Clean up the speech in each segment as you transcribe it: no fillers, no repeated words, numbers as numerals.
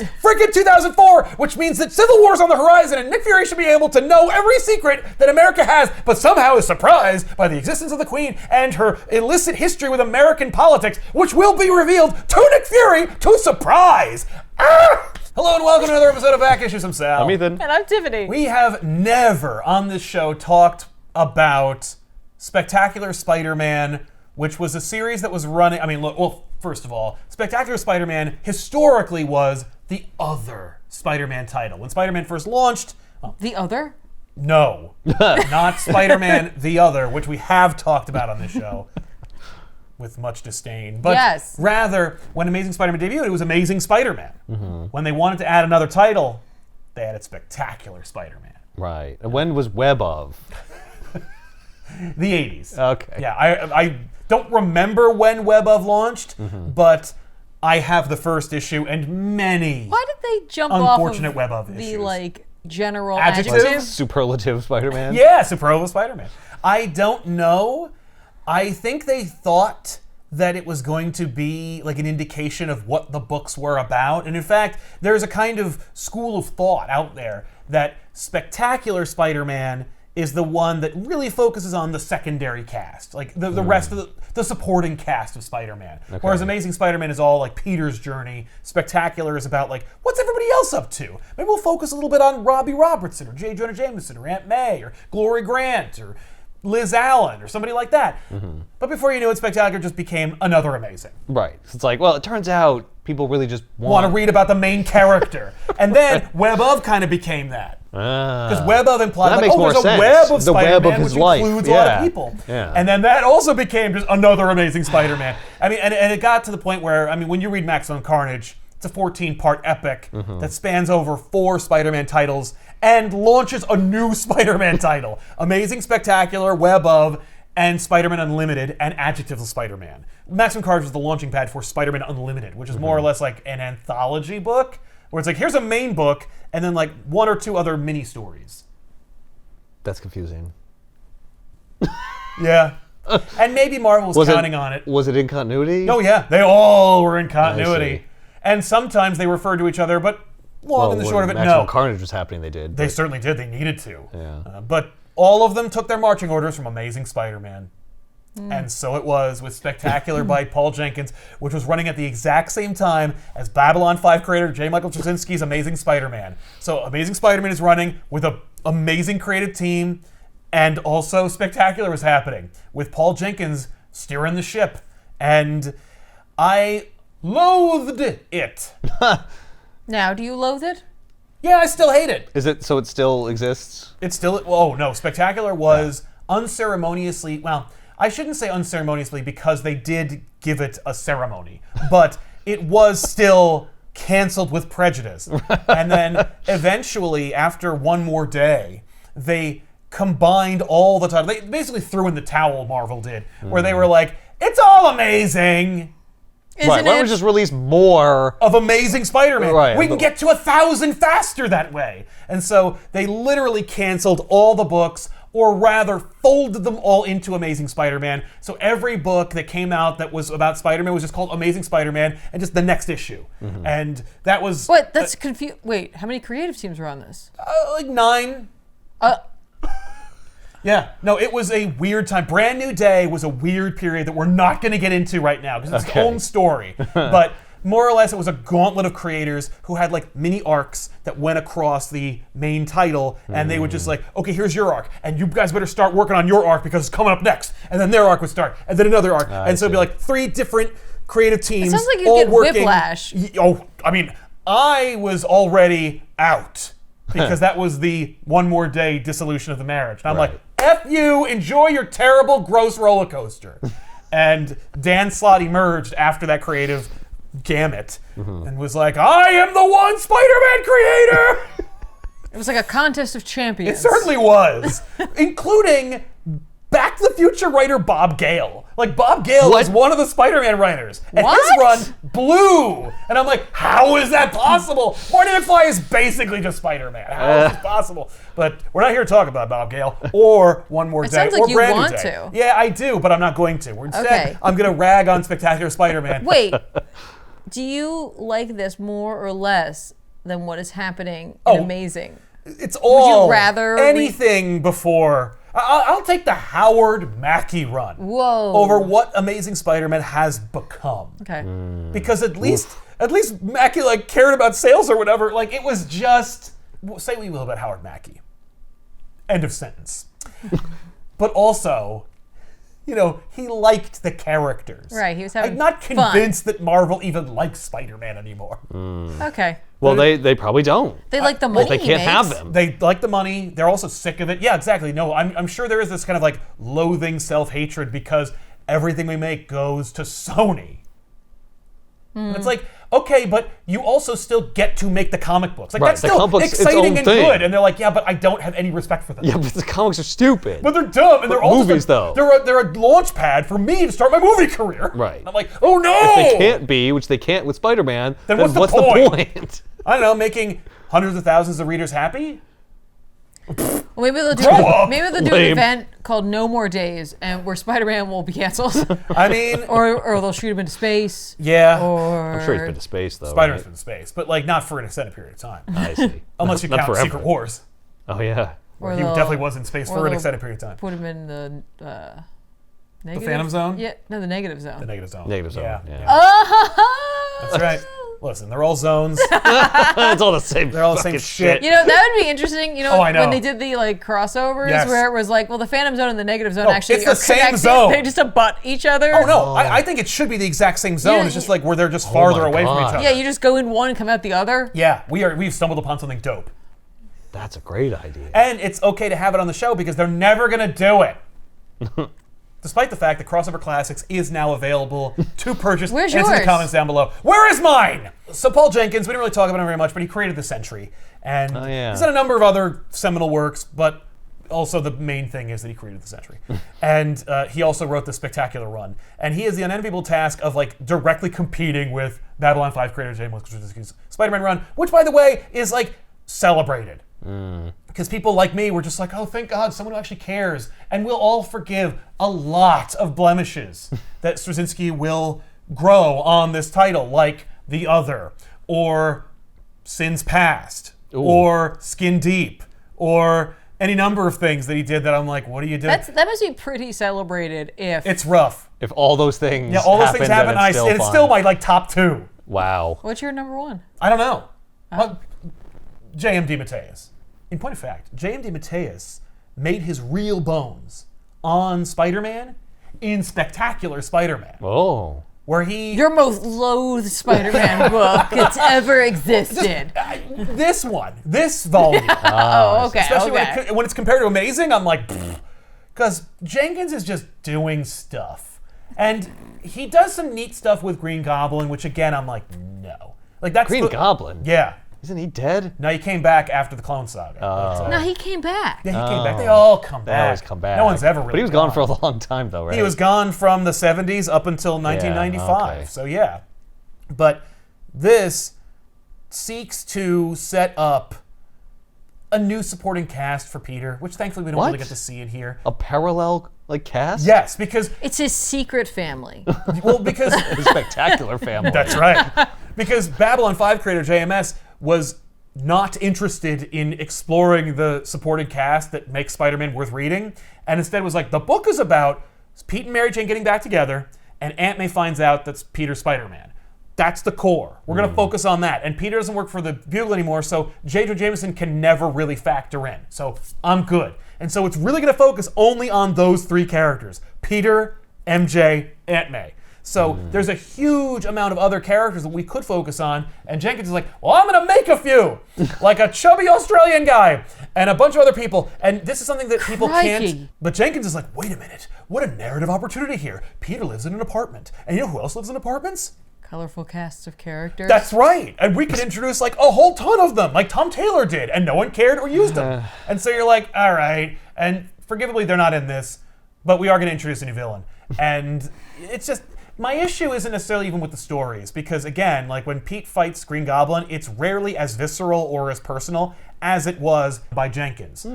it's freaking 2004, which means that Civil War's on the horizon and Nick Fury should be able to know every secret that America has, but somehow is surprised by the existence of the Queen and her illicit history with American politics, which will be revealed to Nick Fury to surprise. Hello and welcome to another episode of Back Issues. I'm Sal. I'm Ethan. And I'm Tiffany. We have never on this show talked about Spectacular Spider-Man, which was a series that was running, first of all, Spectacular Spider-Man historically was the other Spider-Man title. When Spider-Man first launched... The other? No. Not Spider-Man the Other, which we have talked about on this show with much disdain. But yes. Rather, when Amazing Spider-Man debuted, it was Amazing Spider-Man. Mm-hmm. When they wanted to add another title, they added Spectacular Spider-Man. Right. And when was Web of? The 80s. Okay. Yeah, I don't remember when Web of launched, but I have the first issue and many Why did they jump unfortunate off of Web of the issues. General Adjective? adjective? Superlative Spider-Man? Yeah, Superlative Spider-Man. I don't know. I think they thought that it was going to be like an indication of what the books were about. And in fact, there's a kind of school of thought out there that Spectacular Spider-Man is the one that really focuses on the secondary cast, like the rest of the supporting cast of Spider-Man. Okay. Whereas Amazing Spider-Man is all like Peter's journey. Spectacular is about like, what's everybody else up to? Maybe we'll focus a little bit on Robbie Robertson or J. Jonah Jameson or Aunt May or Glory Grant or Liz Allen or somebody like that. Mm-hmm. But before you knew it, Spectacular just became another Amazing. Right. So it's like, well, it turns out people really just want to read about the main character. And then Web of kind of became that. Because Web of implies, there's a web of Spider-Man, which life. includes a lot of people. Yeah. And then that also became just another Amazing Spider-Man. And it got to the point where, when you read Maximum Carnage, it's a 14-part epic that spans over 4 Spider-Man titles and launches a new Spider-Man title. Amazing Spectacular, Web of, and Spider-Man Unlimited, and Adjectives of Spider-Man. Maximum Carnage was the launching pad for Spider-Man Unlimited, which is more or less like an anthology book, where it's like, here's a main book, and then like 1 or 2 other mini-stories. That's confusing. Yeah. And maybe Marvel was counting on it. Was it in continuity? Oh yeah, they all were in continuity. And sometimes they referred to each other, but long and the short of it, Maximum Carnage was happening, they did. They certainly did. They needed to. Yeah. But all of them took their marching orders from Amazing Spider-Man. And so it was with Spectacular by Paul Jenkins, which was running at the exact same time as Babylon 5 creator J. Michael Straczynski's Amazing Spider-Man. So Amazing Spider-Man is running with an amazing creative team, and also Spectacular was happening with Paul Jenkins steering the ship. And I loathed it. Now, do you loathe it? Yeah, I still hate it. Is it so it still exists? It's still, oh no, Spectacular was unceremoniously, well, I shouldn't say unceremoniously because they did give it a ceremony, but it was still canceled with prejudice. And then eventually, after One More Day, they combined all the titles. They basically threw in the towel, Marvel did, where they were like, it's all amazing. Why don't we just release more of Amazing Spider-Man? Right, we can get to 1,000 faster that way. And so they literally canceled all the books, or rather folded them all into Amazing Spider-Man. So every book that came out that was about Spider-Man was just called Amazing Spider-Man and just the next issue. Mm-hmm. And that was... What? That's confusing. Wait, how many creative teams were on this? Like 9. Yeah, no, it was a weird time. Brand New Day was a weird period that we're not going to get into right now because it's its own story. But more or less, it was a gauntlet of creators who had like mini arcs that went across the main title, and they would just like, okay, here's your arc, and you guys better start working on your arc because it's coming up next. And then their arc would start, and then another arc. And so it'd be like 3 different creative teams. It sounds like you'd all get working. whiplash. I was already out because that was the One More Day dissolution of the marriage. And I'm like, F you, enjoy your terrible, gross roller coaster. And Dan Slott emerged after that creative gamut and was like, I am the one Spider-Man creator! It was like a contest of champions. It certainly was, including Back to the Future writer Bob Gale. Like, Bob Gale was one of the Spider-Man writers. And his run blew. And I'm like, how is that possible? Marty McFly is basically just Spider-Man. How is this possible? But we're not here to talk about Bob Gale or One More Day sounds like or you Brand New want Day. to. Yeah, I do, but I'm not going to. Instead, Okay. I'm going to rag on Spectacular Spider-Man. Wait. Do you like this more or less than what is happening in Amazing? It's all Would you rather anything before. I'll take the Howard Mackie run over what Amazing Spider-Man has become. Okay. Because at least Mackie like cared about sales or whatever. Like it was just say what you will about Howard Mackie. End of sentence. But also, you know, he liked the characters. Right, he was having I'm not convinced that Marvel even likes Spider-Man anymore. Okay. Well, they probably don't. They like the money They he can't makes. have them. They like the money. They're also sick of it. Yeah, exactly. No, I'm sure there is this kind of like loathing self-hatred because everything we make goes to Sony. And it's like, okay, but you also still get to make the comic books. Like Right, that's the still comic book's its exciting own and thing. good. And they're like, yeah, but I don't have any respect for them. Yeah, but the comics are stupid. But they're dumb, and they're also movies, though. They're a launch pad for me to start my movie career. Right. And I'm like, oh no! If they can't be, which they can't with Spider-Man, then what's the what's point? the point? I don't know, making hundreds of thousands of readers happy. Well, maybe they'll do up. maybe they'll do an Lame. event called No More Days, and where Spider-Man will be canceled, I mean, or they'll shoot him into space. yeah, Or I'm sure he's been to space, though. Spider-Man's right? been in space, but like not for an extended period of time, I see. unless you Not count forever. Secret Wars. Oh, yeah. or He they'll definitely was in space or for an they'll extended period of time. put him in the negative? Phantom Zone? Yeah, no, the negative The zone. negative zone. Negative zone, Yeah. yeah. That's right. Listen, they're all zones. It's all the same. They're all the same fucking shit. You know, that would be interesting. You know, Oh, I know. when they did the like crossovers, Yes. where it was like, well, the Phantom Zone and the negative zone No, actually it's the are same connected. zone. They just abut each other. Oh no, I think it should be the exact same zone. Yeah, It's just like where they're just farther my away from each God. other. Yeah, you just go in one and come out the other. Yeah, we've stumbled upon something dope. That's a great idea. And it's okay to have it on the show because they're never gonna do it. Despite the fact that Crossover Classics is now available to purchase. Where's and it's in the yours? comments down below. Where is mine? So Paul Jenkins, we didn't really talk about him very much, but he created the Sentry. And Oh, yeah. he's done a number of other seminal works, but also the main thing is that he created the Sentry. And he also wrote the Spectacular Run. And he has the unenviable task of like directly competing with Babylon 5 creator James Krasinski's Spider-Man run, which by the way is like celebrated. Because people like me were just like, oh, thank God, someone who actually cares. And we'll all forgive a lot of blemishes that Straczynski will grow on this title, like The Other, or Sins Past, or Skin Deep, or any number of things that he did that I'm like, what are you doing? That must be pretty celebrated if. It's rough. If all those things Yeah, all those things happen, then it's still and it's fun. still my like top two. Wow. What's your number one? I don't know. J.M. DeMatteis. In point of fact, J.M. DeMatteis made his real bones on Spider-Man in Spectacular Spider-Man, Oh. where he... Your most loathed Spider-Man book that's ever existed. This one, this volume, Oh, okay. especially okay. when it's compared to Amazing, I'm like, because Jenkins is just doing stuff. And he does some neat stuff with Green Goblin, which again, I'm like, no. Like that's Green Goblin? Yeah. Isn't he dead? No, he came back after the Clone Saga. But, No, he came back. yeah, he came back. They all come They back. always come back. No one's ever really But he was gone for a long time, though, right? He was gone from the 70s up until 1995. okay. So yeah. But this seeks to set up a new supporting cast for Peter, which thankfully we don't really What? get to see it here. A parallel, like, cast? Yes, because It's his secret family. because The Spectacular Family. that's right. Because Babylon 5 creator JMS was not interested in exploring the supporting cast that makes Spider-Man worth reading, and instead was like, the book is about Pete and Mary Jane getting back together, and Aunt May finds out that's Peter's Spider-Man. That's the core. We're going to focus on that. And Peter doesn't work for the Bugle anymore, so J. Jonah Jameson can never really factor in. So I'm good. And so it's really going to focus only on those three characters: Peter, MJ, Aunt May. So there's a huge amount of other characters that we could focus on, and Jenkins is like, well, I'm gonna make a few, like a chubby Australian guy, and a bunch of other people, and this is something that people can't, Crikey. but Jenkins is like, wait a minute, what a narrative opportunity here. Peter lives in an apartment, and you know who else lives in apartments? Colorful casts of characters. That's right, and we could introduce like a whole ton of them, like Tom Taylor did, and no one cared or used them. And so you're like, all right, and forgivably they're not in this, but we are gonna introduce a new villain. And it's just, my issue isn't necessarily even with the stories, because again, like when Pete fights Green Goblin, it's rarely as visceral or as personal as it was by Jenkins.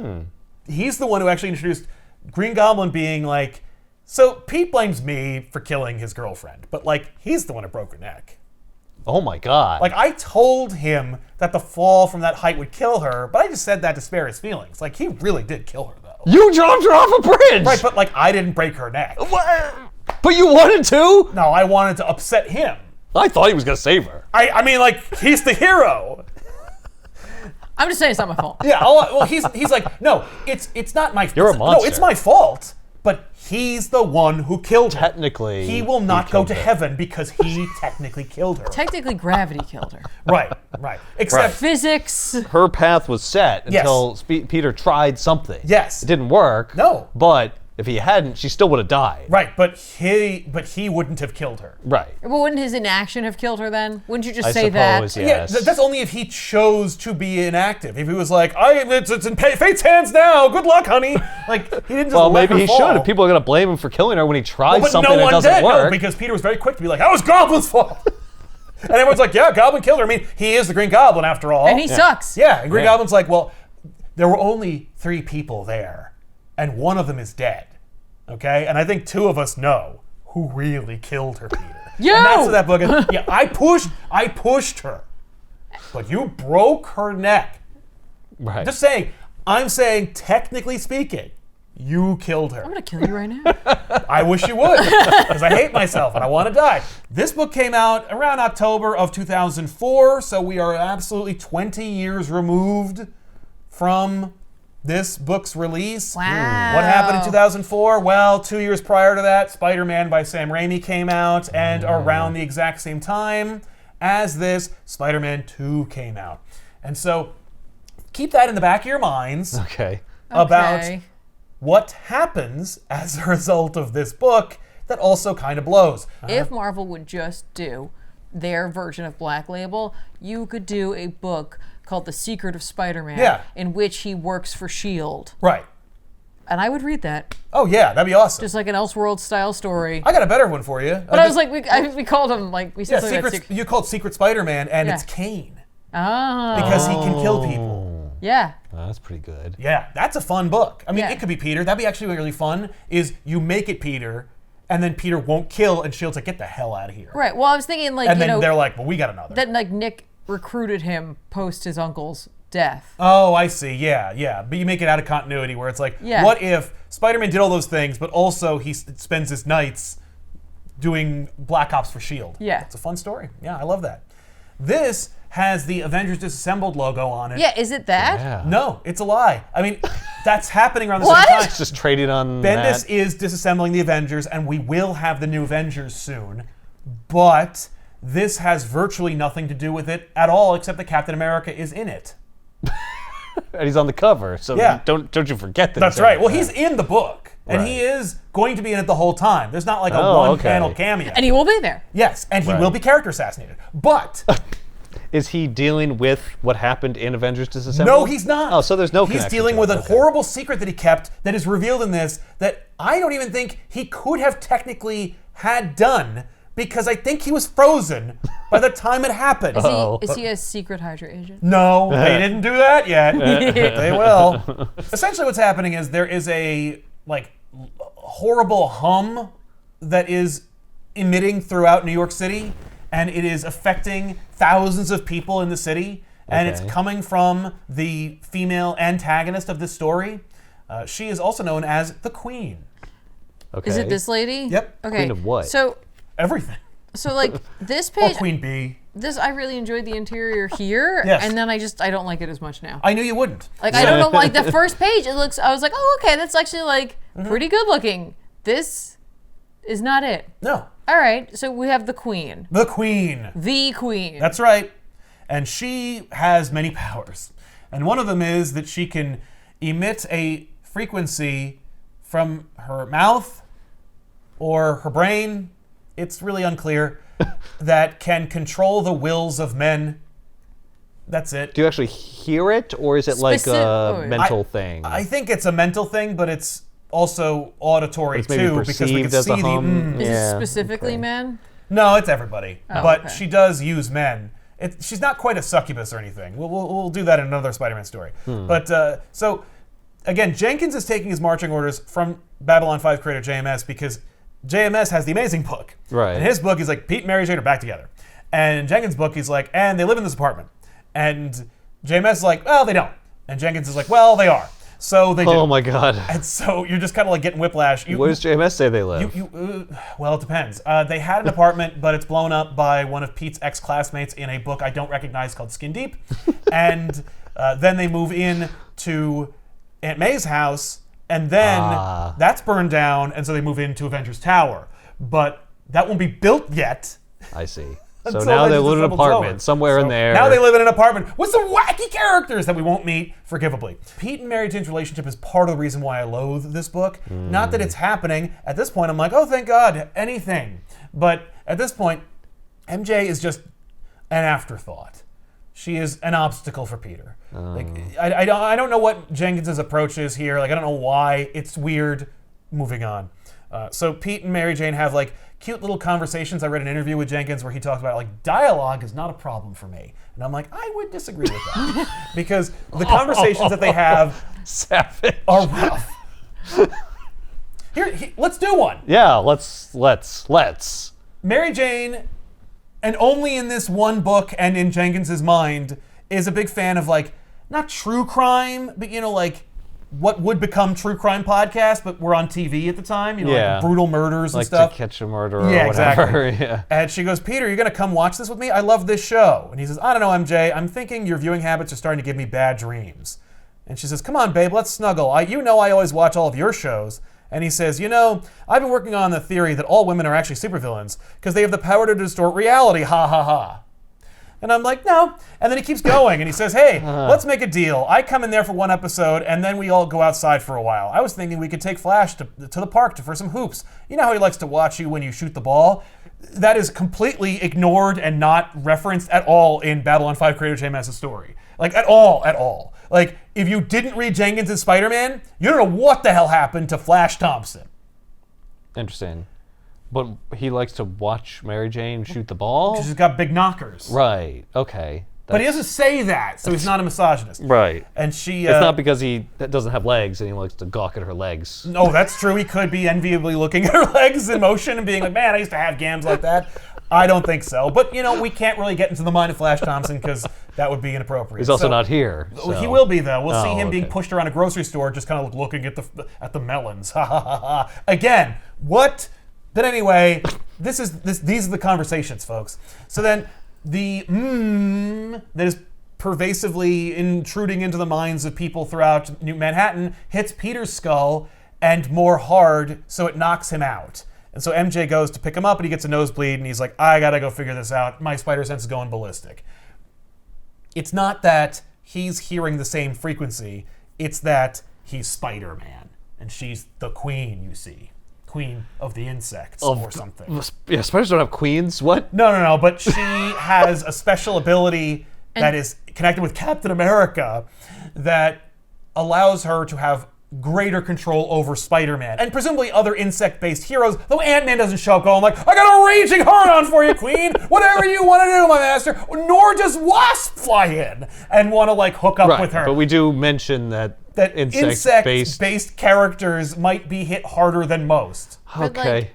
He's the one who actually introduced Green Goblin being like, so Pete blames me for killing his girlfriend, but like, he's the one who broke her neck. Oh my God. Like, I told him that the fall from that height would kill her, but I just said that to spare his feelings. Like, he really did kill her, though. You dropped her off a bridge! Right, but, like, I didn't break her neck. What? But you wanted to? No, I wanted to upset him. I thought he was going to save her. I mean, like, he's the hero. I'm just saying it's not my fault. Yeah, well, he's like, no, it's not my fault. You're a monster. No, it's my fault. But he's the one who killed her. Technically, he will not go killed to her. heaven because he technically killed her. Technically, gravity killed her. Right. Except, Physics. Her path was set Yes. until Peter tried something. Yes. It didn't work. No. But if he hadn't, she still would have died. right, but he wouldn't have killed her. Right. But wouldn't his inaction have killed her then? Wouldn't you just I say suppose, that? yeah. Yeah, Yes. that's only if he chose to be inactive. If he was like, it's in fate's hands now. Good luck, honey. Like, he didn't just Well, let maybe her he fall. should. If people are going to blame him for killing her when he tried But something no that one doesn't did. work. No, because Peter was very quick to be like, that was Goblin's fault. And everyone's like, yeah, Goblin killed her. I mean, he is the Green Goblin after all. And he sucks. Yeah, and Green Yeah. Goblin's like, well, there were only 3 people there, and one of them is dead. Okay? And I think 2 of us know who really killed her, Peter. You! And that's what that book is. Yeah, I pushed her. But you broke her neck. Right. Just saying, I'm saying, technically speaking, you killed her. I'm going to kill you right now. I wish you would, because I hate myself and I want to die. This book came out around October of 2004, so we are absolutely 20 years removed from this book's release. Wow. What happened in 2004? Well, 2 years prior to that, Spider-Man by Sam Raimi came out, and around the exact same time as this, Spider-Man 2 came out. And so, keep that in the back of your minds Okay. about Okay. what happens as a result of this book that also kind of blows. If Marvel would just do their version of Black Label, you could do a book called The Secret of Spider-Man, Yeah. in which he works for S.H.I.E.L.D. Right. And I would read that. Oh, yeah, that'd be awesome. Just like an Elseworld style story. I got a better one for you. But I was like, we called him, like, we yeah, said something about you called Secret Spider-Man, and Yeah. it's Kane. Oh. Because he can kill people. Yeah. That's pretty good. Yeah, that's a fun book. I mean, Yeah. it could be Peter. That'd be actually really fun, is you make it Peter, and then Peter won't kill, and S.H.I.E.L.'s like, get the hell out of here. Right. Well, I was thinking, like, And you then know, they're like, well, we got another. that, like, Nick recruited him post his uncle's death. Oh, I see. Yeah. But you make it out of continuity where it's like, Yeah. what if Spider-Man did all those things, but also he spends his nights doing Black Ops for S.H.I.E.L.D. Yeah. It's a fun story. Yeah, I love that. This has the Avengers Disassembled logo on it. Yeah, is it that? Yeah. No, it's a lie. I mean, that's happening around the What? same time. Just trading on Bendis that. is disassembling the Avengers, and we will have the new Avengers soon. But this has virtually nothing to do with it at all, except that Captain America is in it. And he's on the cover, so Yeah. don't you forget that. That's he's in right. it. Well, he's in the book, and he Right. is going to be in it the whole time. There's not like a Oh, one-panel okay. cameo. And he will be there. Yes, and he Right. will be character assassinated. But Is he dealing with what happened in Avengers Disassembled? no, he's not. Oh, so there's no He's connection dealing to with it. a Okay. horrible secret that he kept that is revealed in this that I don't even think he could have technically had done because I think he was frozen by the time it happened. Is he a secret Hydra agent? No, they didn't do that yet. They will. Essentially, what's happening is there is a horrible hum that is emitting throughout New York City, and it is affecting thousands of people in the city. And it's Okay. coming from the female antagonist of this story. She is also known as the Queen. Okay. Is it this lady? Yep. Okay. Queen of what? Everything. So like this Or page, Queen Bee. this I really enjoyed the interior here, Yes. and then I don't like it as much now. I knew you wouldn't. Like I don't know, like the first page, I was like, oh okay, that's actually like Mm-hmm. pretty good looking. This is not it. No. All right, so we have the Queen. The Queen. The Queen. That's right. And she has many powers. And one of them is that she can emit a frequency from her mouth or her brain, it's really unclear, that can control the wills of men. That's it. Do you actually hear it, or is it like a Specific- mental thing? I think it's a mental thing, but it's also auditory It's maybe too, because we can perceived as see a the. hum. Is Yeah, it specifically okay. men? No, it's everybody. But okay. she does use men. She's not quite a succubus or anything. We'll do that in another Spider-Man story. But so, again, Jenkins is taking his marching orders from Babylon 5 creator JMS because JMS has the amazing book. Right. And his book is like Pete and Mary Jane are back together. And Jenkins' book, he's like, and they live in this apartment. And JMS is like, well, they don't. And Jenkins is like, well, they are. So they do. Oh my god. And so you're just kind of like getting whiplash. Where does JMS say they live? Well, it depends. They had an apartment, but it's blown up by one of Pete's ex-classmates in a book I don't recognize called Skin Deep. And then they move in to Aunt May's house, and then that's burned down, and so they move into Avengers Tower. But that won't be built yet. I see. So Until now they live in an Disassembled apartment somewhere in there. Now they live in an apartment with some wacky characters that we won't meet, forgivably. Pete and Mary Jane's relationship is part of the reason why I loathe this book. Not that it's happening. At this point, I'm like, oh, thank God, anything. But at this point, MJ is just an afterthought. She is an obstacle for Peter. Like, I don't know what Jenkins' approach is here. Like, I don't know why. It's weird. Moving on. So Pete and Mary Jane have like cute little conversations. I read an interview with Jenkins where he talked about like dialogue is not a problem for me. And I'm like, I would disagree with that. Because the conversations that they have Savage. are rough. Here, let's do one. Yeah, let's. Mary Jane, and only in this one book and in Jenkins' mind, is a big fan of like, not true crime, but like what would become true crime podcasts, but were on TV at the time, like brutal murders and like stuff. To Catch a Murderer Yeah, or whatever. exactly. Yeah. And she goes, Peter, you're going to come watch this with me? I love this show. And he says, I don't know, MJ. I'm thinking your viewing habits are starting to give me bad dreams. And she says, come on, babe, let's snuggle. I always watch all of your shows. And he says, I've been working on the theory that all women are actually supervillains because they have the power to distort reality, ha ha ha. And I'm like, no. And then he keeps going, and he says, hey, let's make a deal. I come in there for one episode, and then we all go outside for a while. I was thinking we could take Flash to the park for some hoops. You know how he likes to watch you when you shoot the ball? That is completely ignored and not referenced at all in Babylon 5 creator JMS's story. Like, at all. Like, if you didn't read Jenkins' Spider-Man, you don't know what the hell happened to Flash Thompson. Interesting. But he likes to watch Mary Jane shoot the ball? Because she's got big knockers. Right, okay. But he doesn't say that, so he's not a misogynist. Right. And she... it's not because he doesn't have legs and he likes to gawk at her legs. No, that's true. He could be enviably looking at her legs in motion and being like, man, I used to have gams like that. I don't think so. But, we can't really get into the mind of Flash Thompson because that would be inappropriate. He's also not here. So. He will be, though. We'll see him being okay. pushed around a grocery store just kind of looking at the melons. Ha ha ha ha. Again, what... But anyway, these are the conversations, folks. So then the that is pervasively intruding into the minds of people throughout New Manhattan hits Peter's skull and more hard, so it knocks him out. And so MJ goes to pick him up and he gets a nosebleed and he's like, I gotta go figure this out. My spider sense is going ballistic. It's not that he's hearing the same frequency, it's that he's Spider-Man and she's the queen, you see. Queen of the insects or something. Yeah, spiders don't have queens. What? No. But she has a special ability that is connected with Captain America that allows her to have greater control over Spider-Man and presumably other insect-based heroes, though Ant-Man doesn't show up going like, I got a raging hard-on for you, Queen! Whatever you want to do, my master! Nor does Wasp fly in and want to like hook up with her. But we do mention that insect-based characters might be hit harder than most. Okay.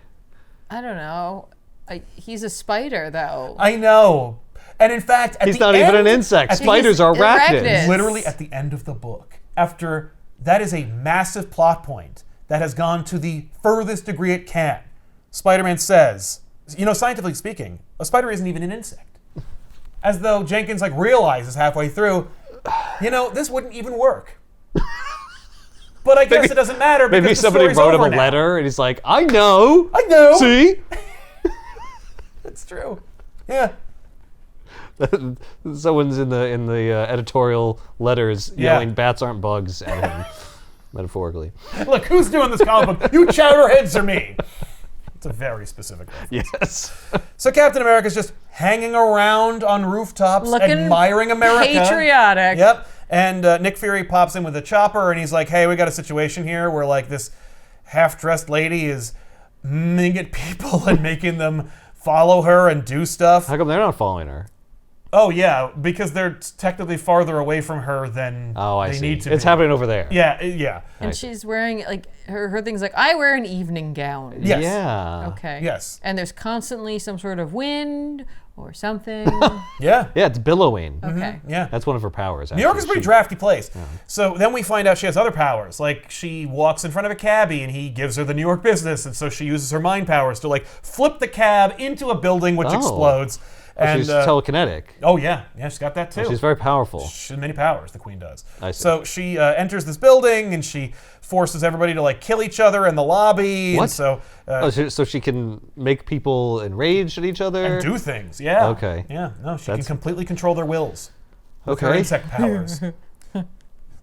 I don't know. He's a spider, though. I know. And in fact, he's not even an insect. Spiders are arachnids. Literally at the end of the book, after that is a massive plot point that has gone to the furthest degree it can. Spider-Man says, scientifically speaking, a spider isn't even an insect. As though Jenkins realizes halfway through, this wouldn't even work. But I guess it doesn't matter because maybe somebody wrote him a letter and he's like, I know. See? It's true. Yeah. Someone's in the editorial letters yelling bats aren't bugs at him, metaphorically. Look, who's doing this comic book? You chowderheads or me? It's a very specific reference. Yes. So Captain America's just hanging around on rooftops, admiring America. Patriotic. Yep. And Nick Fury pops in with a chopper and he's like, hey, we got a situation here where this half-dressed lady is minging people and making them follow her and do stuff. How come they're not following her? Oh yeah, because they're technically farther away from her than I they see. need to It's be. happening over there. Yeah. And she's wearing, like, her thing's like, I wear an evening gown. Yes. Yeah. Okay. Yes. And there's constantly some sort of wind or something. Yeah. Yeah, it's billowing. Okay. Yeah. That's one of her powers. New York is a pretty drafty place. So then we find out she has other powers. Like, she walks in front of a cabbie and he gives her the New York business, and so she uses her mind powers to, like, flip the cab into a building which explodes. And she's telekinetic. Oh yeah, she's got that too. She's very powerful. She has many powers, the queen does. I see. So she enters this building and she forces everybody to, like, kill each other in the lobby. What? And so So she can make people enraged at each other? and do things. Yeah. Okay. Yeah. No, she can completely control their wills with her Okay. insect powers.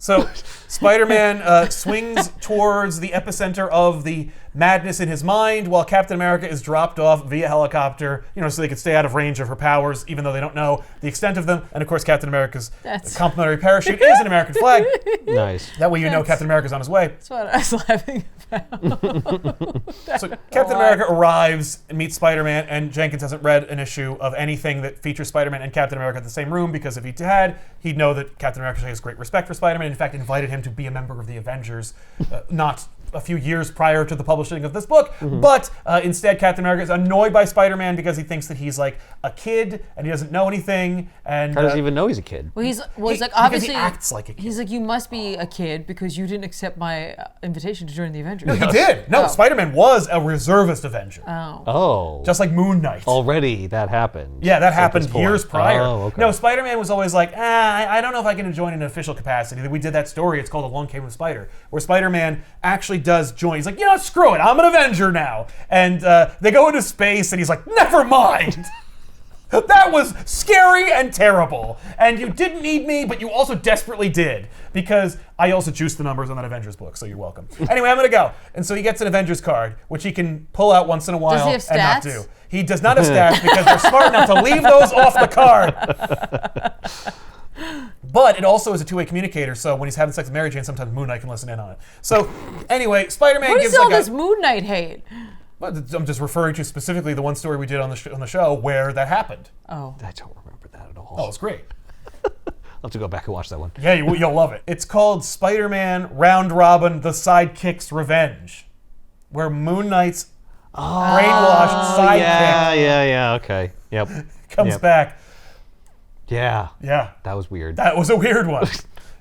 So Spider-Man swings towards the epicenter of the madness in his mind, while Captain America is dropped off via helicopter, so they could stay out of range of her powers, even though they don't know the extent of them. And of course, Captain America's complimentary parachute is an American flag. Nice. That way you know Captain America's on his way. That's what I was laughing So Captain America arrives and meets Spider-Man, and Jenkins hasn't read an issue of anything that features Spider-Man and Captain America in the same room, because if he had, he'd know that Captain America has great respect for Spider-Man. In fact, invited him to be a member of the Avengers, not a few years prior to the publishing of this book, but instead Captain America is annoyed by Spider-Man because he thinks that he's like a kid and he doesn't know anything. And How does he even know he's a kid? Well, he's like, because obviously, he acts like a kid. he's like, you must be a kid because you didn't accept my invitation to join the Avengers. No, he did. No, Spider-Man was a reservist Avenger. Oh. Just like Moon Knight. Already that happened. Yeah, that at happened this point. years prior. Oh, okay. No, Spider-Man was always like, I don't know if I can join in an official capacity. We did that story, it's called Along Came the Spider, where Spider-Man actually does join. He's like, screw it, I'm an Avenger now. And they go into space and he's like, never mind. That was scary and terrible. And you didn't need me, but you also desperately did, because I also juiced the numbers on that Avengers book, so you're welcome. Anyway, I'm gonna go. And so he gets an Avengers card, which he can pull out once in a while Does he have and not stats? do. He does not have stats because they're smart enough to leave those off the card. But it also is a two-way communicator, so when he's having sex with Mary Jane, sometimes Moon Knight can listen in on it. So anyway, Spider-Man What gives is all like this Moon Knight hate? I'm just referring to specifically the one story we did on the show where that happened. Oh. I don't remember that at all. Oh, it's great. I'll have to go back and watch that one. Yeah, you'll love it. It's called Spider-Man Round Robin: The Sidekick's Revenge, where Moon Knight's brainwashed sidekick Yeah, okay. Yep. comes back. Yeah. Yeah, That was weird. that was a weird one.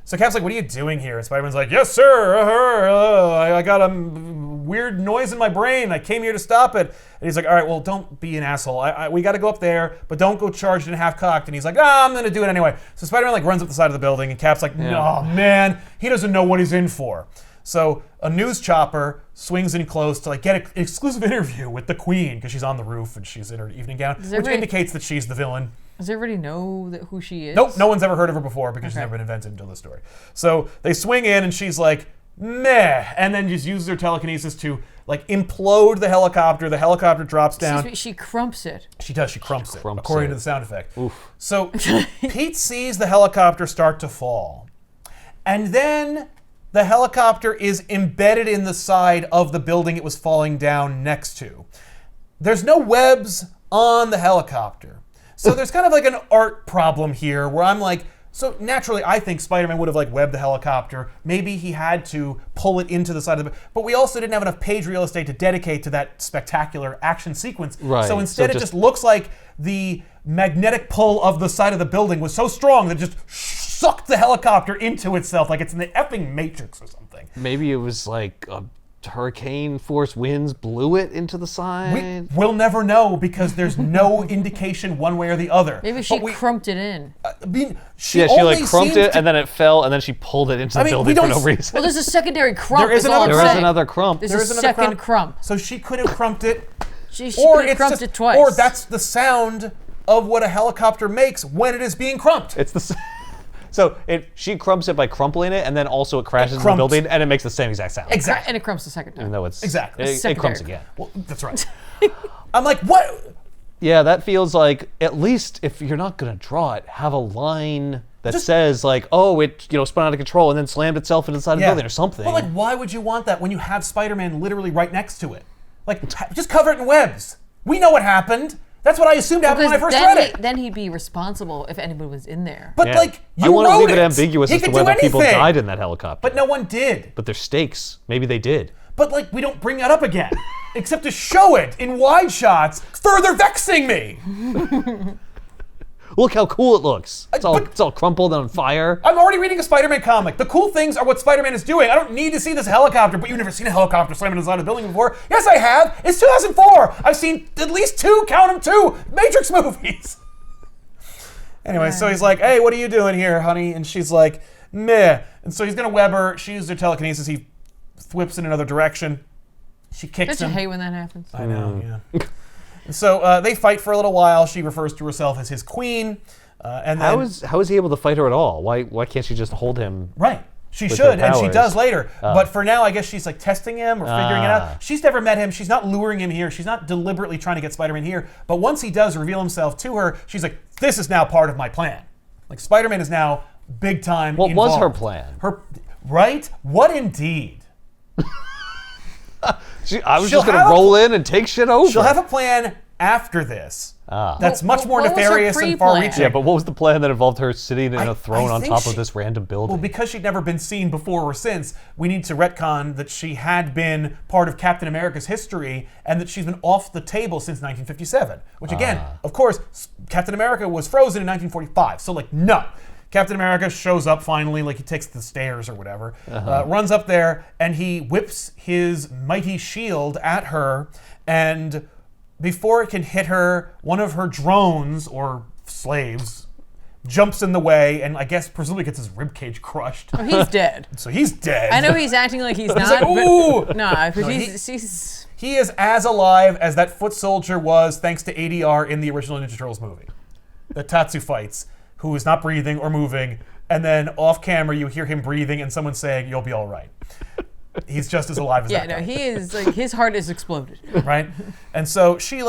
So Cap's like, what are you doing here? And Spider-Man's like, yes, sir. I got a weird noise in my brain. I came here to stop it. And he's like, all right, well, don't be an asshole. We got to go up there, but don't go charged and half-cocked. And he's like, I'm going to do it anyway. So Spider-Man runs up the side of the building, and Cap's like, oh, man, he doesn't know what he's in for. So a news chopper swings in close to get an exclusive interview with the Queen, because she's on the roof and she's in her evening gown, which indicates that she's the villain. Does everybody know who she is? Nope, no one's ever heard of her before because she's never been invented until this story. So they swing in and she's like, meh, and then just uses her telekinesis to implode the helicopter. The helicopter drops down. Excuse me, she crumps it. She does, she crumps it, crumps according it. to the sound effect. Oof. So Pete sees the helicopter start to fall. And then the helicopter is embedded in the side of the building it was falling down next to. There's no webs on the helicopter. So there's kind of an art problem here where I'm like, so naturally I think Spider-Man would have webbed the helicopter. Maybe he had to pull it into the side of the, but we also didn't have enough page real estate to dedicate to that spectacular action sequence. Right. So instead So it just looks like the magnetic pull of the side of the building was so strong that it just sucked the helicopter into itself like it's in the effing Matrix or something. Maybe it was a hurricane force winds blew it into the side. We'll never know because there's no indication one way or the other. Maybe she crumped it in. I mean, she crumped it and then it fell and then she pulled it into the building for no reason. Well, there's a secondary crump. There is another crump. There's There a is another second crump. So she could have crumped it. She could have crumped it twice. Or that's the sound of what a helicopter makes when it is being crumped. It's the so she crumps it by crumpling it, and then also it crashes in the crumps. building, and it makes the same exact sound. Exactly. And it crumps the second time. Even though it's Exactly. it crumps again. Well, that's right. I'm like, what? Yeah, that feels like, at least if you're not gonna draw it, have a line that says oh, it spun out of control and then slammed itself into the side of the building or something. But why would you want that when you have Spider-Man literally right next to it? Just cover it in webs. We know what happened. That's what I assumed happened when I first read it. Then he'd be responsible if anyone was in there. But Yeah. you I want to wrote leave it it ambiguous He as to could do whether people anything. died in that helicopter. But no one did. But there's stakes. Maybe they did. But we don't bring that up again, except to show it in wide shots, further vexing me. Look how cool it looks. It's all crumpled and on fire. I'm already reading a Spider-Man comic. The cool things are what Spider-Man is doing. I don't need to see this helicopter, but you've never seen a helicopter slam into the side of a building before. Yes, I have. It's 2004. I've seen at least count them two, Matrix movies. Anyway, so he's like, hey, what are you doing here, honey? And she's like, meh. And so he's going to web her. She used her telekinesis. He whips in another direction. She kicks Don't him. you hate when that happens? I know, yeah. And so they fight for a little while. She refers to herself as his queen. And then, How is he able to fight her at all? Why can't she just hold him? right. She with should, her and she powers? does later. But for now, I guess she's testing him or figuring it out. She's never met him. She's not luring him here. She's not deliberately trying to get Spider-Man here. But once he does reveal himself to her, she's like, this is now part of my plan. Spider-Man is now big time What was involved. her plan? Right? What indeed? I was She'll just going have- to roll in and take shit over. She'll have a plan after this. That's much more what was her nefarious and pre-plan? far-reaching. Yeah, but what was the plan that involved her sitting in I a throne on think top she- of this random building? Well, because she'd never been seen before or since, we need to retcon that she had been part of Captain America's history and that she's been off the table since 1957. Which again, of course, Captain America was frozen in 1945. So no. Captain America shows up finally, he takes the stairs or whatever, runs up there, and he whips his mighty shield at her, and before it can hit her, one of her drones, or slaves, jumps in the way, and I guess presumably gets his ribcage crushed. Oh, he's dead. So he's dead. I know he's acting like he's not. like, ooh! But, nah, but No, he's He is as alive as that foot soldier was thanks to ADR in the original Ninja Turtles movie that Tatsu fights, who is not breathing or moving, and then off camera you hear him breathing and someone saying, you'll be all right. He's just as alive as yeah. that No, guy. he is his heart is exploded. Right? And so she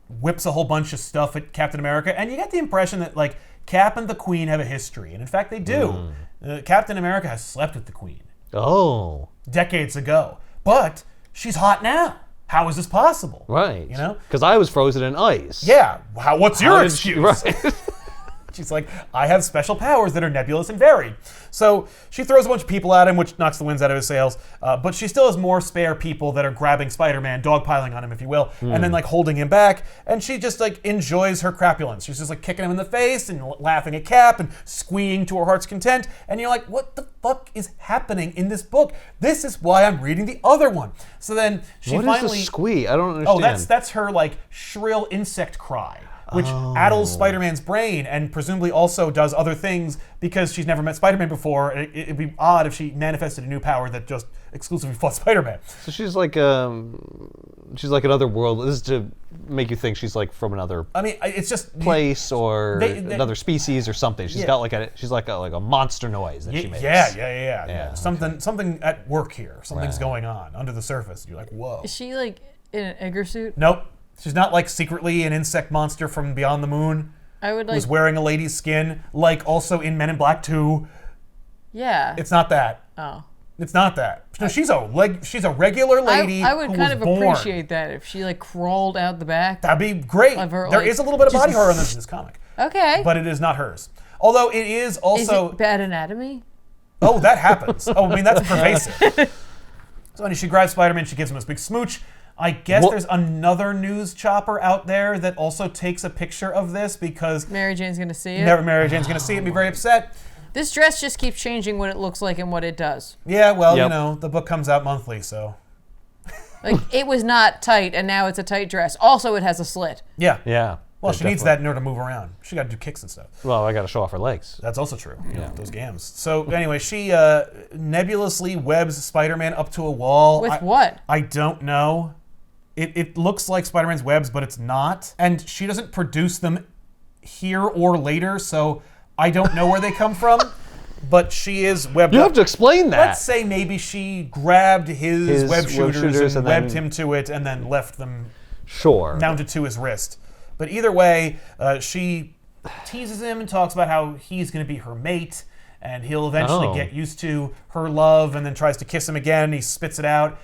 whips a whole bunch of stuff at Captain America, and you get the impression that Cap and the Queen have a history, and in fact they do. Captain America has slept with the Queen Oh. decades ago, but she's hot now. How is this possible? Right. You know? Because I was frozen in ice. Yeah. What's your How did she- excuse? right. She's like, I have special powers that are nebulous and varied. So she throws a bunch of people at him, which knocks the winds out of his sails. But she still has more spare people that are grabbing Spider-Man, dogpiling on him, if you will, and then holding him back. And she just enjoys her crapulence. She's just kicking him in the face and laughing at Cap and squeeing to her heart's content. And you're like, what the fuck is happening in this book? This is why I'm reading the other one. So then she What finally. is a squee? I don't understand. Oh, that's her shrill insect cry, which addles Spider-Man's brain and presumably also does other things because she's never met Spider-Man before. It'd be odd if she manifested a new power that just exclusively fought Spider-Man. So she's like another world. This is to make you think she's from another I mean, it's just place or they- another species or something. She's Yeah. got like a monster noise that she makes. Yeah. okay. Something at work here. Something's going on under the surface. You're like, whoa. Is she in an Edgar suit? Nope. She's not secretly an insect monster from beyond the moon. I would Who's wearing a lady's skin, also in Men in Black 2. Yeah. It's not that. Oh. It's not that. No, she's a regular lady. I would who kind was of born. appreciate that if she crawled out the back. That'd be great. Of her, There is a little bit of body horror in this comic, Okay. but it is not hers. Although it is also. Is it bad anatomy? Oh, that happens. Oh, I mean that's pervasive. So when she grabs Spider-Man, she gives him this big smooch. I guess there's another news chopper out there that also takes a picture of this because Mary Jane's gonna see it. Mary Jane's going to see it and be very upset. This dress just keeps changing what it looks like and what it does. Yeah, well, Yep. the book comes out monthly, so. It was not tight, and now it's a tight dress. Also, it has a slit. Yeah. Yeah. Well, she needs that in order to move around. She got to do kicks and stuff. Well, I got to show off her legs. That's also true. Those gams. So anyway, she nebulously webs Spider-Man up to a wall. With what? I don't know. It looks like Spider-Man's webs, but it's not. And she doesn't produce them here or later, so I don't know where they come from. But she is webbed You up. have to explain that. Let's say maybe she grabbed his web web shooters shooters and and webbed then- him to it and then left them Sure. mounted to his wrist. But either way, she teases him and talks about how he's going to be her mate. and he'll eventually get used to her love and then tries to kiss him again. He spits it out,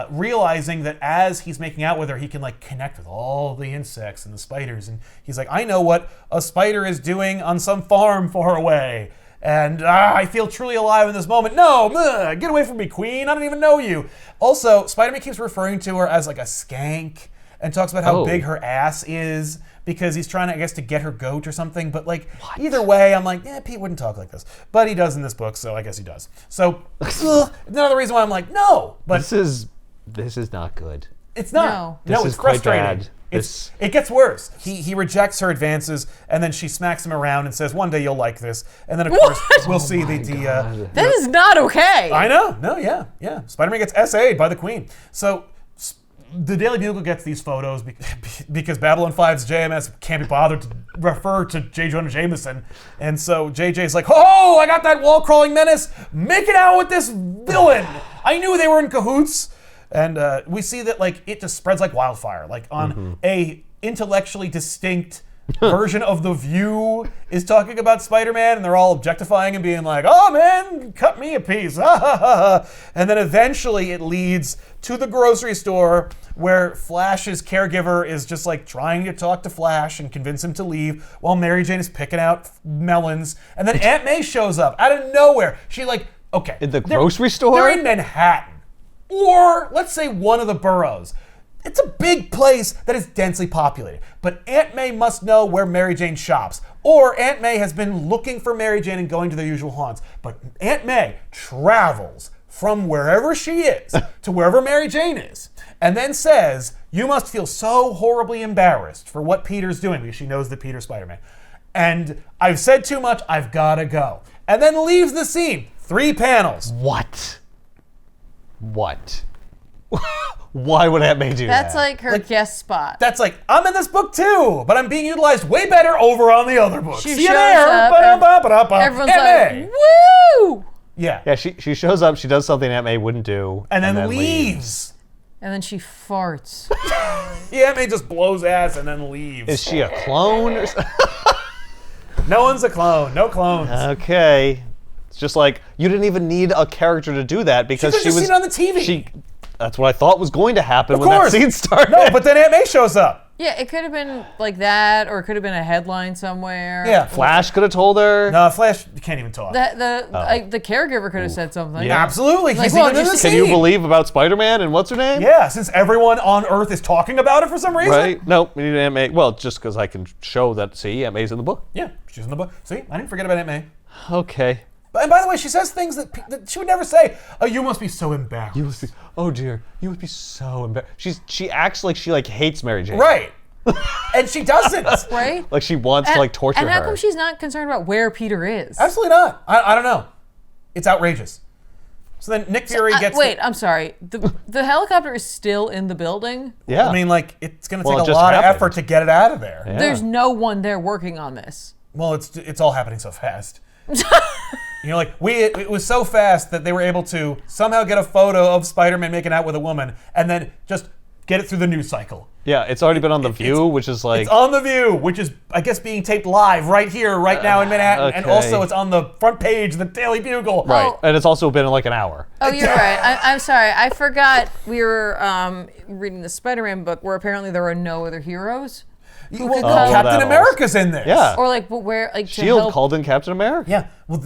realizing that as he's making out with her, he can like connect with all the insects and the spiders. And he's like, I know what a spider is doing on some farm far away. And I feel truly alive in this moment. No, get away from me, Queen. I don't even know you. Also, Spider-Man keeps referring to her as like a skank and talks about how big her ass is because he's trying to, I guess, to get her goat or something. But like, either way, I'm like, Pete wouldn't talk like this. But he does in this book, so I guess he does. So, another reason why I'm like, no. But this is not good. It's not. This No, is it's frustrating. quite bad. It gets worse. He rejects her advances, and then she smacks him around and says, "One day you'll like this." And then of course we'll see the. That is not okay. I know. No, yeah. Spider-Man gets SA'd by the Queen. So the Daily Bugle gets these photos because Babylon 5's JMS can't be bothered to refer to J. Jonah Jameson, and so JJ's like, "Oh, I got that wall-crawling menace. Make it out with this villain. I knew they were in cahoots." And we see that like it just spreads like wildfire. Like on a intellectually distinct version of The View is talking about Spider-Man, and they're all objectifying and being like, "Oh man, cut me a piece." And then eventually it leads to the grocery store where Flash's caregiver is just like trying to talk to Flash and convince him to leave while Mary Jane is picking out melons. And then Aunt May shows up out of nowhere. She like, okay. In the grocery store? They're in Manhattan. Or, let's say, one of the boroughs. It's a big place that is densely populated. But Aunt May must know where Mary Jane shops. Or Aunt May has been looking for Mary Jane and going to their usual haunts. But Aunt May travels from wherever she is to wherever Mary Jane is. And then says, you must feel so horribly embarrassed for what Peter's doing because she knows that Peter's Spider-Man. And I've said too much, I've gotta go. And then leaves the scene. 3 panels. What? Why would Aunt May do that? That's like her guest spot. That's like, I'm in this book too, but I'm being utilized way better over on the other books. She See you shows there. up, everyone's like, woo! Yeah. She shows up, she does something Aunt May wouldn't do. And then leaves. And then she farts. Yeah, Aunt May just blows ass and then leaves. Is she a clone or something? No one's a clone. No clones. Okay. It's just like, you didn't even need a character to do that because she was seen on the TV. That's what I thought was going to happen when course. that scene started. No, but then Aunt May shows up. Yeah, it could have been like that, or it could have been a headline somewhere. Yeah. Flash could have told her. No, Flash can't even talk. The caregiver could have said something. Yeah, absolutely. Like, He's well, even in the just- Can you scene. believe about Spider-Man and what's her name? Yeah, since everyone on Earth is talking about it for some reason. Right? No, we need Aunt May. Well, just because I can show that, see, Aunt May's in the book. Yeah, she's in the book. See, I didn't forget about Aunt May. Okay. And by the way, she says things that she would never say. Oh, you must be so embarrassed. You must be, oh dear, you would be so embarrassed. She acts like she like hates Mary Jane. Right. And she doesn't. Right? Like she wants to like torture her. And how come she's not concerned about where Peter is? Absolutely not. I don't know. It's outrageous. So then Nick Fury gets... Wait, I'm sorry. The helicopter is still in the building? Yeah. I mean, like, it's going to Well, take it a just lot of happened. effort to get it out of there. Yeah. There's no one there working on this. Well, it's all happening so fast. You know, like, it was so fast that they were able to somehow get a photo of Spider-Man making out with a woman and then just get it through the news cycle. Yeah, it's already been on The View, which is like... It's on The View, which is, I guess, being taped live right here, right now in Manhattan. Okay. And also it's on the front page of the Daily Bugle. Right, Oh. and it's also been like an hour. Oh, you're right. I'm sorry. I forgot we were reading the Spider-Man book where apparently there are no other heroes. Well, could come- Captain that America's in this. Yeah. Or like, but where, like, to S.H.I.E.L.D. help. called in Captain America. Yeah, well,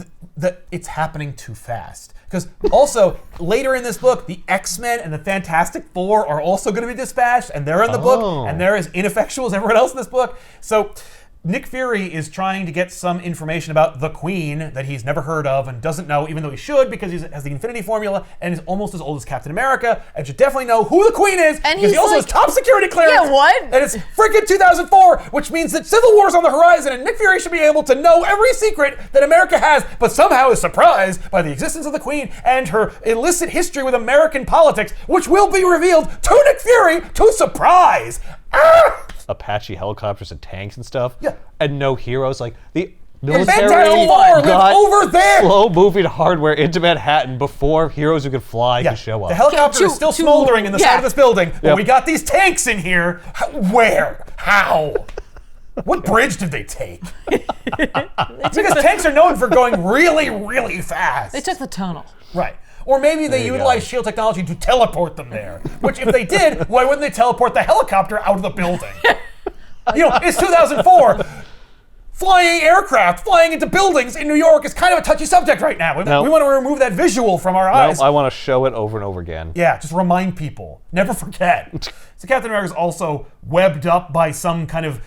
it's happening too fast. Because also, later in this book, the X-Men and the Fantastic Four are also going to be dispatched, and they're in the book, and they're as ineffectual as everyone else in this book. So Nick Fury is trying to get some information about the Queen that he's never heard of and doesn't know, even though he should, because he has the Infinity Formula and is almost as old as Captain America and should definitely know who the Queen is, And because he he's also like- has top security clearance. Yeah, what? And it's freaking 2004, which means that Civil War's on the horizon, and Nick Fury should be able to know every secret that America has, but somehow is surprised by the existence of the Queen and her illicit history with American politics, which will be revealed to Nick Fury to surprise. Ah! Apache helicopters and tanks and stuff. Yeah. And no heroes. Like, the Fantastic military Four live got over there. slow-moving hardware into Manhattan before heroes who could fly could show up. The helicopter is still smoldering in the side of this building, but Yep. we got these tanks in here. Where? How? What bridge did they take? Because tanks are known for going really, really fast. They took the tunnel. Right. Or maybe they utilized shield technology to teleport them there. Which, if they did, why wouldn't they teleport the helicopter out of the building? It's 2004. Flying aircraft flying into buildings in New York is kind of a touchy subject right now. We want to remove that visual from our eyes. No, I want to show it over and over again. Yeah, just remind people. Never forget. So Captain America's also webbed up by some kind of...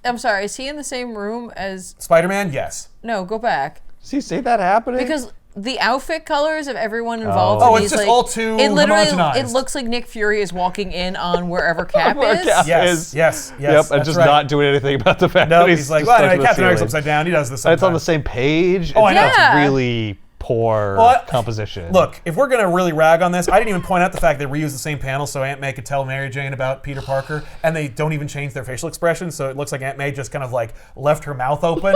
I'm sorry, is he in the same room as... Spider-Man? Yes. No, go back. Does he see that happening? Because the outfit colors of everyone involved. Oh, it's just all too homogenized. It looks like Nick Fury is walking in on wherever Cap is. Yes. Yep, and just not doing anything about the fact that he's like, well, anyway, Captain America's upside down. He does this sometimes. It's on the same page. Oh, I know. It's really poor composition. Look, if we're going to really rag on this, I didn't even point out the fact they reused the same panel so Aunt May could tell Mary Jane about Peter Parker, and they don't even change their facial expression, so it looks like Aunt May just kind of like left her mouth open.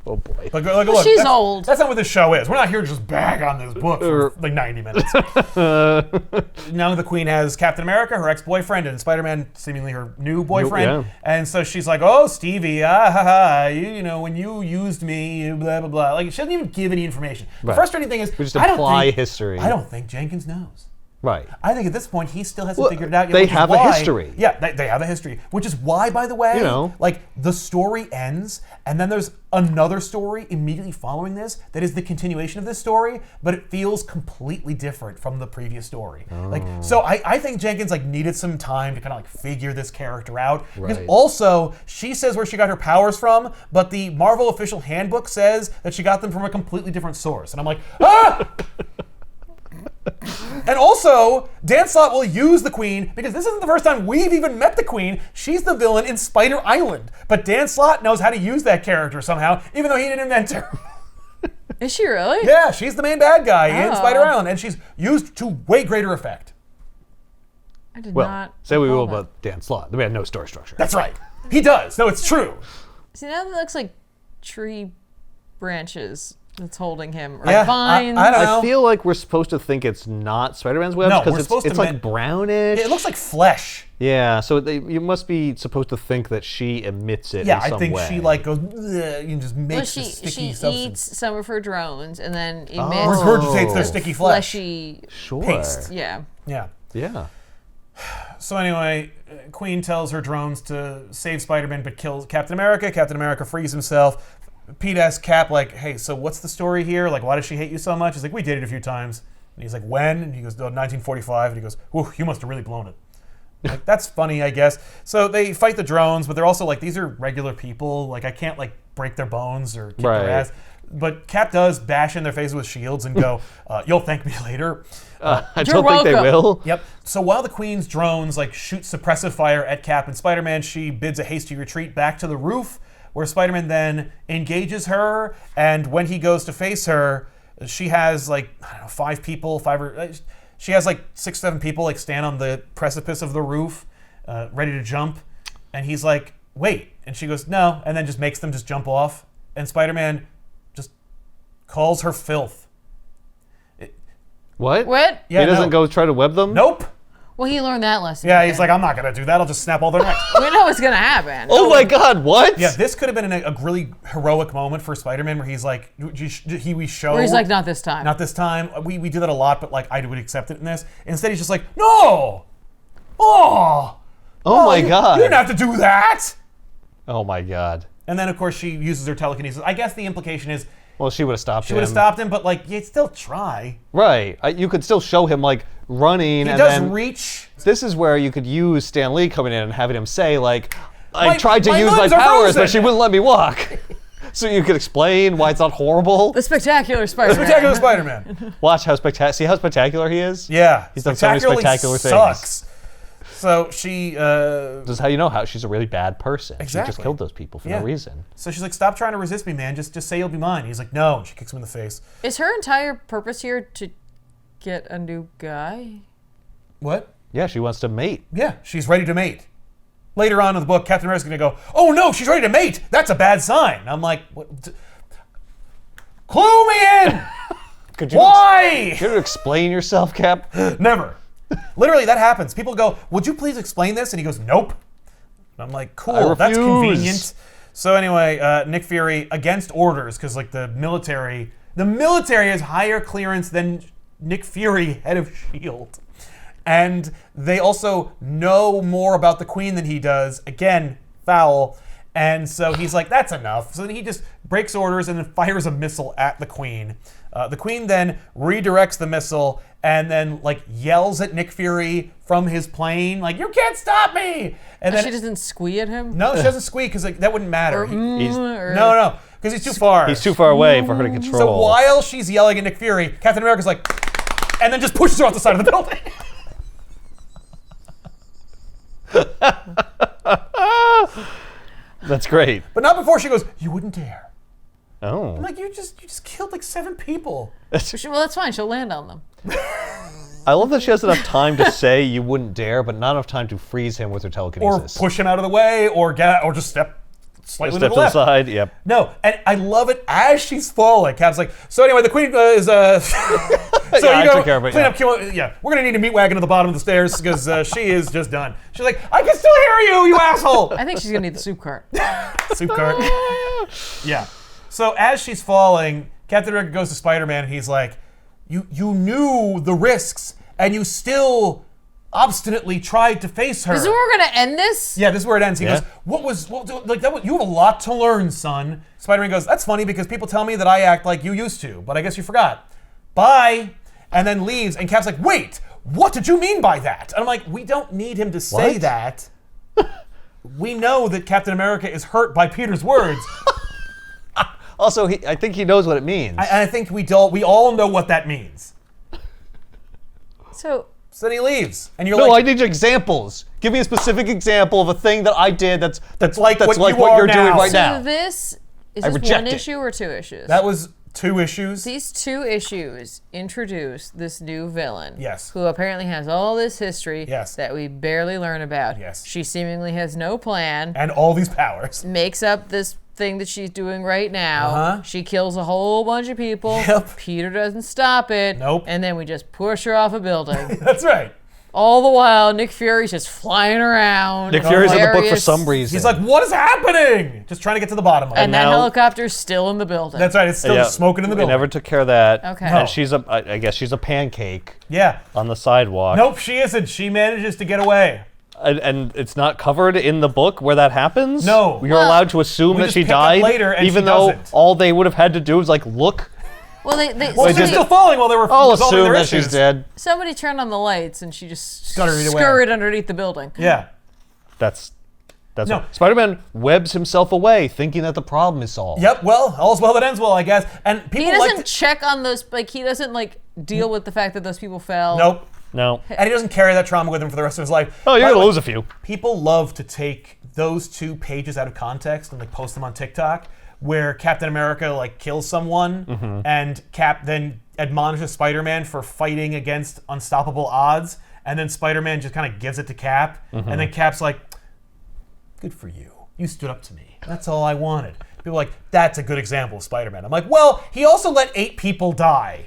Oh boy. Look, she's old. That's not what this show is. We're not here to just bag on this book for like 90 minutes. Now the Queen has Captain America, her ex-boyfriend, and Spider-Man, seemingly her new boyfriend. Yeah. And so she's like, oh, Stevie, when you used me, blah, blah, blah. Like, she doesn't even give any information. The frustrating thing is, we just imply history. I don't think Jenkins knows. Right. I think at this point he still hasn't figured it out yet. They have a history. Yeah, they have a history. Which is why, by the way, like the story ends, and then there's another story immediately following this that is the continuation of this story, but it feels completely different from the previous story. So I think Jenkins needed some time to kind of figure this character out. Because also she says where she got her powers from, but the Marvel official handbook says that she got them from a completely different source. And I'm like, ah! And also, Dan Slott will use the Queen because this isn't the first time we've even met the Queen. She's the villain in Spider Island. But Dan Slott knows how to use that character somehow, even though he didn't invent her. Is she really? Yeah, she's the main bad guy in Spider Island, and she's used to way greater effect. I did not. Say we will about Dan Slott. We had no story structure. That's right. He does. No, it's true. See, now that looks like tree branches that's holding him. Or Yeah, vines. I don't know. I feel like we're supposed to think it's not Spider-Man's webs No, we're because supposed it's to like brownish. It looks like flesh. Yeah, so you must be supposed to think that she emits it in some way. I think she goes, and just makes the sticky substance. She eats some of her drones and then emits regurgitates their sticky flesh. Fleshy paste. Yeah. Yeah. So anyway, Queen tells her drones to save Spider-Man but kills Captain America. Captain America frees himself. Pete asks Cap, hey, so what's the story here? Why does she hate you so much? He's like, we dated a few times. And he's like, when? And he goes, 1945. And he goes, whew, you must have really blown it. That's funny, I guess. So they fight the drones, but they're also these are regular people. I can't break their bones or kick their ass. But Cap does bash in their faces with shields and go, you'll thank me later. I don't think they will. Yep. So while the Queen's drones shoot suppressive fire at Cap and Spider-Man, she bids a hasty retreat back to the roof, where Spider-Man then engages her, and when he goes to face her, she has she has 6, 7 people stand on the precipice of the roof, ready to jump, and he's like, wait, and she goes, no, and then just makes them just jump off, and Spider-Man just calls her filth. What? Yeah, he doesn't go try to web them? Nope. Well, he learned that lesson. Yeah, he's like, I'm not going to do that. I'll just snap all their necks. We know what's going to happen. Oh my God, what? Yeah, this could have been a really heroic moment for Spider-Man where he's like, we show... Where he's like, not this time. Not this time. We do that a lot, but I would accept it in this. Instead, he's just like, no! Oh my God. You didn't have to do that! Oh my God. And then, of course, she uses her telekinesis. I guess the implication is... Well, she would have stopped him. She would have stopped him, but you'd still try. Right. You could still show him running. He and does then reach. This is where you could use Stan Lee coming in and having him say I tried to my use my limbs are powers, frozen." but she wouldn't let me walk. So you could explain why it's not horrible. The spectacular Spider-Man. Spectacular Spider-Man. Watch how spectacular he is. Yeah. He's done so many spectacular sucks. things. So she... This is how you know how she's a really bad person. Exactly. She just killed those people for no reason. So she's like, stop trying to resist me, man. Just say you'll be mine. He's like, no. And she kicks him in the face. Is her entire purpose here to get a new guy? What? Yeah, she wants to mate. Yeah, she's ready to mate. Later on in the book, Captain America's going to go, oh no, she's ready to mate. That's a bad sign. I'm like, what? Clue me in! Could you Why? Could you explain yourself, Cap? Never. Literally, that happens. People go, would you please explain this? And he goes, nope. I'm like, cool, that's refuse. convenient. So anyway, Nick Fury, against orders, because like the military has higher clearance than Nick Fury, head of S.H.I.E.L.D. And they also know more about the Queen than he does. Again, foul. And so he's like, that's enough. So then he just breaks orders and then fires a missile at the Queen. The Queen then redirects the missile and then like yells at Nick Fury from his plane, like, you can't stop me! And then she doesn't squee at him? no, she doesn't squeak because like, that wouldn't matter. Or No, because he's too far. He's too far away for her to control. So while she's yelling at Nick Fury, Captain America's like, and then just pushes her off the side of the building. That's great. But not before she goes, you wouldn't dare. Oh. I'm like, you just killed like 7 people. Well, that's fine. She'll land on them. I love that she has enough time to say you wouldn't dare, but not enough time to freeze him with her Or telekinesis. push him out of the way, or just step slightly Step to to the the left. side, yep. No, and I love it as she's falling. Cap's like, so anyway, the Queen is so Yeah, I you go took care of it, clean yeah. up, we're gonna need a meat wagon at the bottom of the stairs because she is just done. She's like, I can still hear you asshole. I think she's going to need the soup cart. Soup cart. Yeah. So as she's falling, Captain America goes to Spider-Man and he's like, you knew the risks and you still obstinately tried to face her. Is this where we're going to end this? Yeah, this is where it ends. He Yeah. goes, you have a lot to learn, son. Spider-Man goes, that's funny because people tell me that I act like you used to, but I guess you forgot. Bye. And then leaves, and Cap's like, wait, what did you mean by that? And I'm like, we don't need him to say What? that. We know that Captain America is hurt by Peter's words. Also, I think he knows what it means. I think we all know what that means. So then he leaves, and you're No, I like, need examples. Give me a specific example of a thing that I did that's like what you what are you're doing now. right so now. this, is I this reject one it. issue or 2 issues? that was 2 issues. These 2 issues introduce this new villain. Yes. Who apparently has all this history Yes. that we barely learn about. Yes. She seemingly has no plan. And all these powers. Makes up this thing that she's doing right now. Uh-huh. She kills a whole bunch of people. Yep. Peter doesn't stop it. Nope. And then we just push her off a building. That's right. All the while, Nick Fury's just flying around. Nick Fury's in the book for Hilarious. some reason. He's like, what is happening? Just trying to get to the bottom of it. And that now- helicopter's still in the building. That's right. It's still just smoking in the We building. never took care of that. Okay. And No. she's I guess she's a pancake Yeah. on the sidewalk. Nope, she isn't. She manages to get away. And it's not covered in the book where that happens? No. You're Well, allowed to assume we that just she pick up died, later and even she though doesn't. all they would have had to do was like look. Well, they Well, Wait, she did was he- still falling while they were I'll resolving assume their that issues. she's dead. somebody turned on the lights and she just Scurried away. scurried underneath the building. Yeah. That's No. what- Spider-Man webs himself away, thinking that the problem is solved. Yep, well, all's well that ends well, I guess. And He people doesn't like to, check on those, like, he doesn't, like, deal with the fact that those people fell. Nope. No. And he doesn't carry that trauma with him for the rest of his life. Oh, By you're the gonna way, lose a few. People love to take those 2 pages out of context and like post them on TikTok, where Captain America like kills someone and Cap then admonishes Spider-Man for fighting against unstoppable odds, and then Spider-Man just kind of gives it to Cap, and then Cap's like, good for you. You stood up to me. That's all I wanted. People are like, that's a good example of Spider-Man. I'm like, well, he also let 8 people die.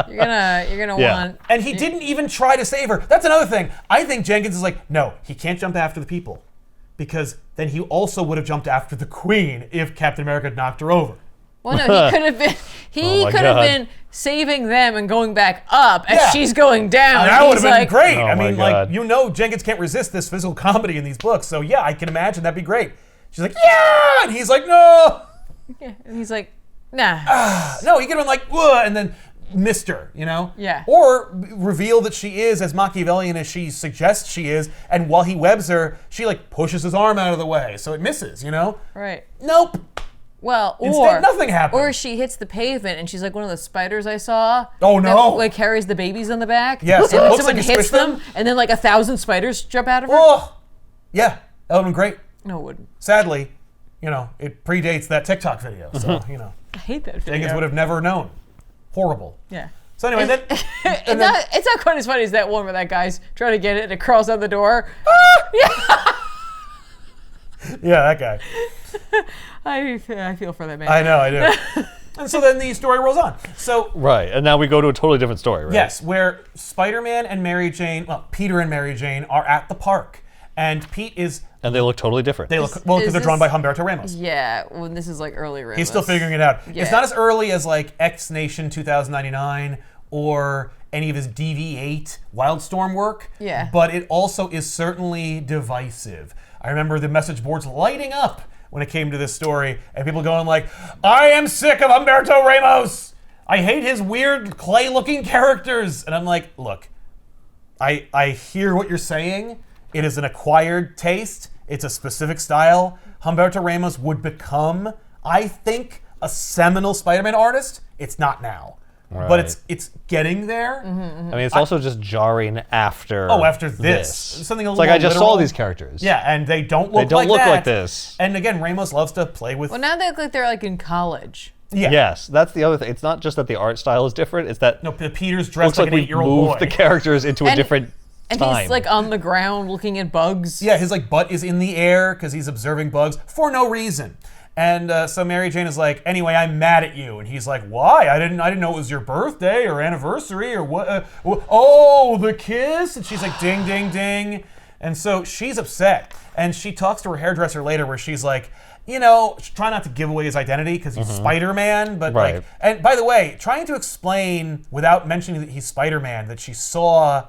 You're gonna Yeah. want. And he didn't even try to save her. That's another thing. I think Jenkins is like, no, he can't jump after the people. Because then he also would have jumped after the Queen if Captain America had knocked her over. Well, no, he could have been. He Oh my could have God. been saving them and going back up as Yeah. she's going down. That And would he's have been like, great. Oh I my mean, like, God. you know Jenkins can't resist this physical comedy in these books. So yeah, I can imagine that'd be great. She's like, yeah! And he's like, no! And he's like, nah. No, he could have been like, whoa, and then missed her, you know? Yeah. Or reveal that she is as Machiavellian as she suggests she is, and while he webs her, she like pushes his arm out of the way, so it misses, you know? Right. Nope. Well, Instead, or nothing happened. Or she hits the pavement and she's like one of the spiders I saw. Oh, no. That, like carries the babies on the back. Yes, And it then looks someone like you hits squish them, them. and then like 1,000 spiders jump out of her. Oh! Yeah, that would have been great. No, it wouldn't. Sadly, you know, it predates that TikTok video, so, you know, I hate that video. Jenkins would have never known. Horrible. Yeah. So anyway, then... It's not quite as funny as that one where that guy's trying to get it and it crawls out the door. Yeah, that guy. I feel for that man. I know, I do. And so then the story rolls on. So, Right, and now we go to a totally different story, right? yes, where Spider-Man and Mary Jane, well, Peter and Mary Jane are at the park. and Pete is. And they look totally different. They look well because is they're drawn by this- Humberto Ramos. Yeah, when this is like early Ramos. He's still figuring it out. Yeah. It's not as early as like X Nation 2099 or any of his DV8 Wildstorm work. Yeah. But it also is certainly divisive. I remember the message boards lighting up when it came to this story, and people going like, "I am sick of Humberto Ramos. I hate his weird clay-looking characters." And I'm like, look, I hear what you're saying. It is an acquired taste. It's a specific style. Humberto Ramos would become, I think, a seminal Spider-Man artist. It's not now, but it's getting there. Mm-hmm. I mean, it's also just jarring after. Oh, after this. Something a It's little like I just literal. saw these characters. Yeah, and they don't look don't like look that. like this. And again, Ramos loves to play with. Well, now they look like they're like in college. Yeah. Yes, that's the other thing. It's not just that the art style is different. It's that No, Peter's it dressed looks like like an we 8-year-old moved boy. the characters into a And- different And time. he's like on the ground looking at bugs. Yeah, his like butt is in the air because he's observing bugs for no reason. And so Mary Jane is like, "Anyway, I'm mad at you." And he's like, "Why? I didn't know it was your birthday or anniversary or what? Oh, the kiss." And she's like, "Ding, ding, ding." And so she's upset. And she talks to her hairdresser later where she's like, try not to give away his identity because he's Spider-Man. But Right. like, and by the way, trying to explain without mentioning that he's Spider-Man that she saw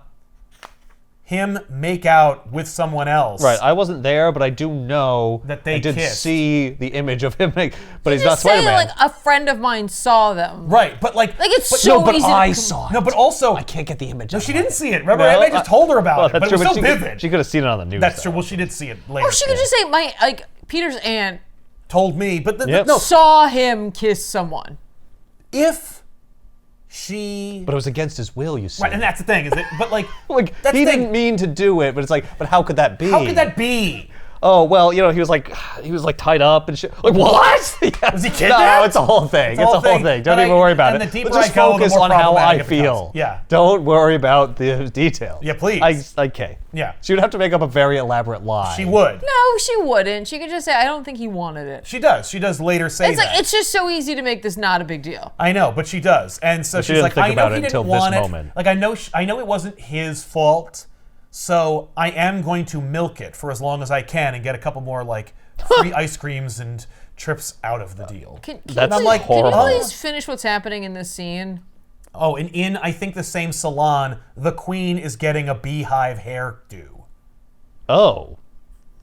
him make out with someone else. Right, I wasn't there, but I do know That they I did kissed. see the image of him, but he's not Just say Spider-Man. like a friend of mine saw them. Right, but like Like it's but, so no, but easy. I to saw it. No, but also I can't get the image. no, of she it. didn't see it. Remember, No, I just told her about Well, it, but that's it was true, so but vivid. she could have seen it on the news. That's true. though. Well, she did see it later. Or she could just say my Peter's aunt told me, but Yep. no. saw him kiss someone. If she, But it was against his will, you see. right, and that's the thing, is it? But like, like that's he the thing. didn't mean to do it, but it's like, but how could that be? How could that be? Oh well, he was like tied up and shit. Like what? Yeah. Was he No, kidnapped? it's a whole thing. It's a a whole whole thing. thing. Don't But even worry about and it. the deeper Let's just I go, the focus more on how I problematic it becomes. feel. Yeah. Don't worry about the details. Yeah, please. Okay. Yeah. She would have to make up a very elaborate lie. She would. No, she wouldn't. She could just say, I don't think he wanted it. She does. She does later say It's that. like it's just so easy to make this not a big deal. I know, but she does, and so she she's didn't like, think "I know about he it didn't until this want it. moment. Like I know it wasn't his fault, so I am going to milk it for as long as I can and get a couple more like free ice creams and trips out of the deal." Can That's you please, like, can you horrible. please finish what's happening in this scene? Oh, and in I think the same salon, the Queen is getting a beehive hairdo. Oh.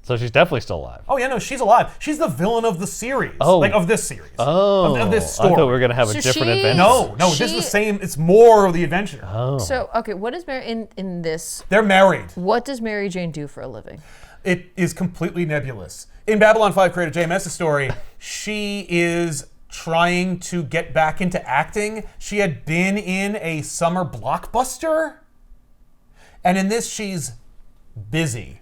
So she's definitely still alive. Oh yeah, no, she's alive. She's the villain of the series. Oh. Like of this series. Oh. Of this story. I thought we were gonna have a So different she- adventure. No, this is the same. It's more of the adventure. Oh. So, okay, what is Mary in this? They're married. What does Mary Jane do for a living? It is completely nebulous. In Babylon 5 creator JMS's story, she is trying to get back into acting. She had been in a summer blockbuster, and in this she's busy.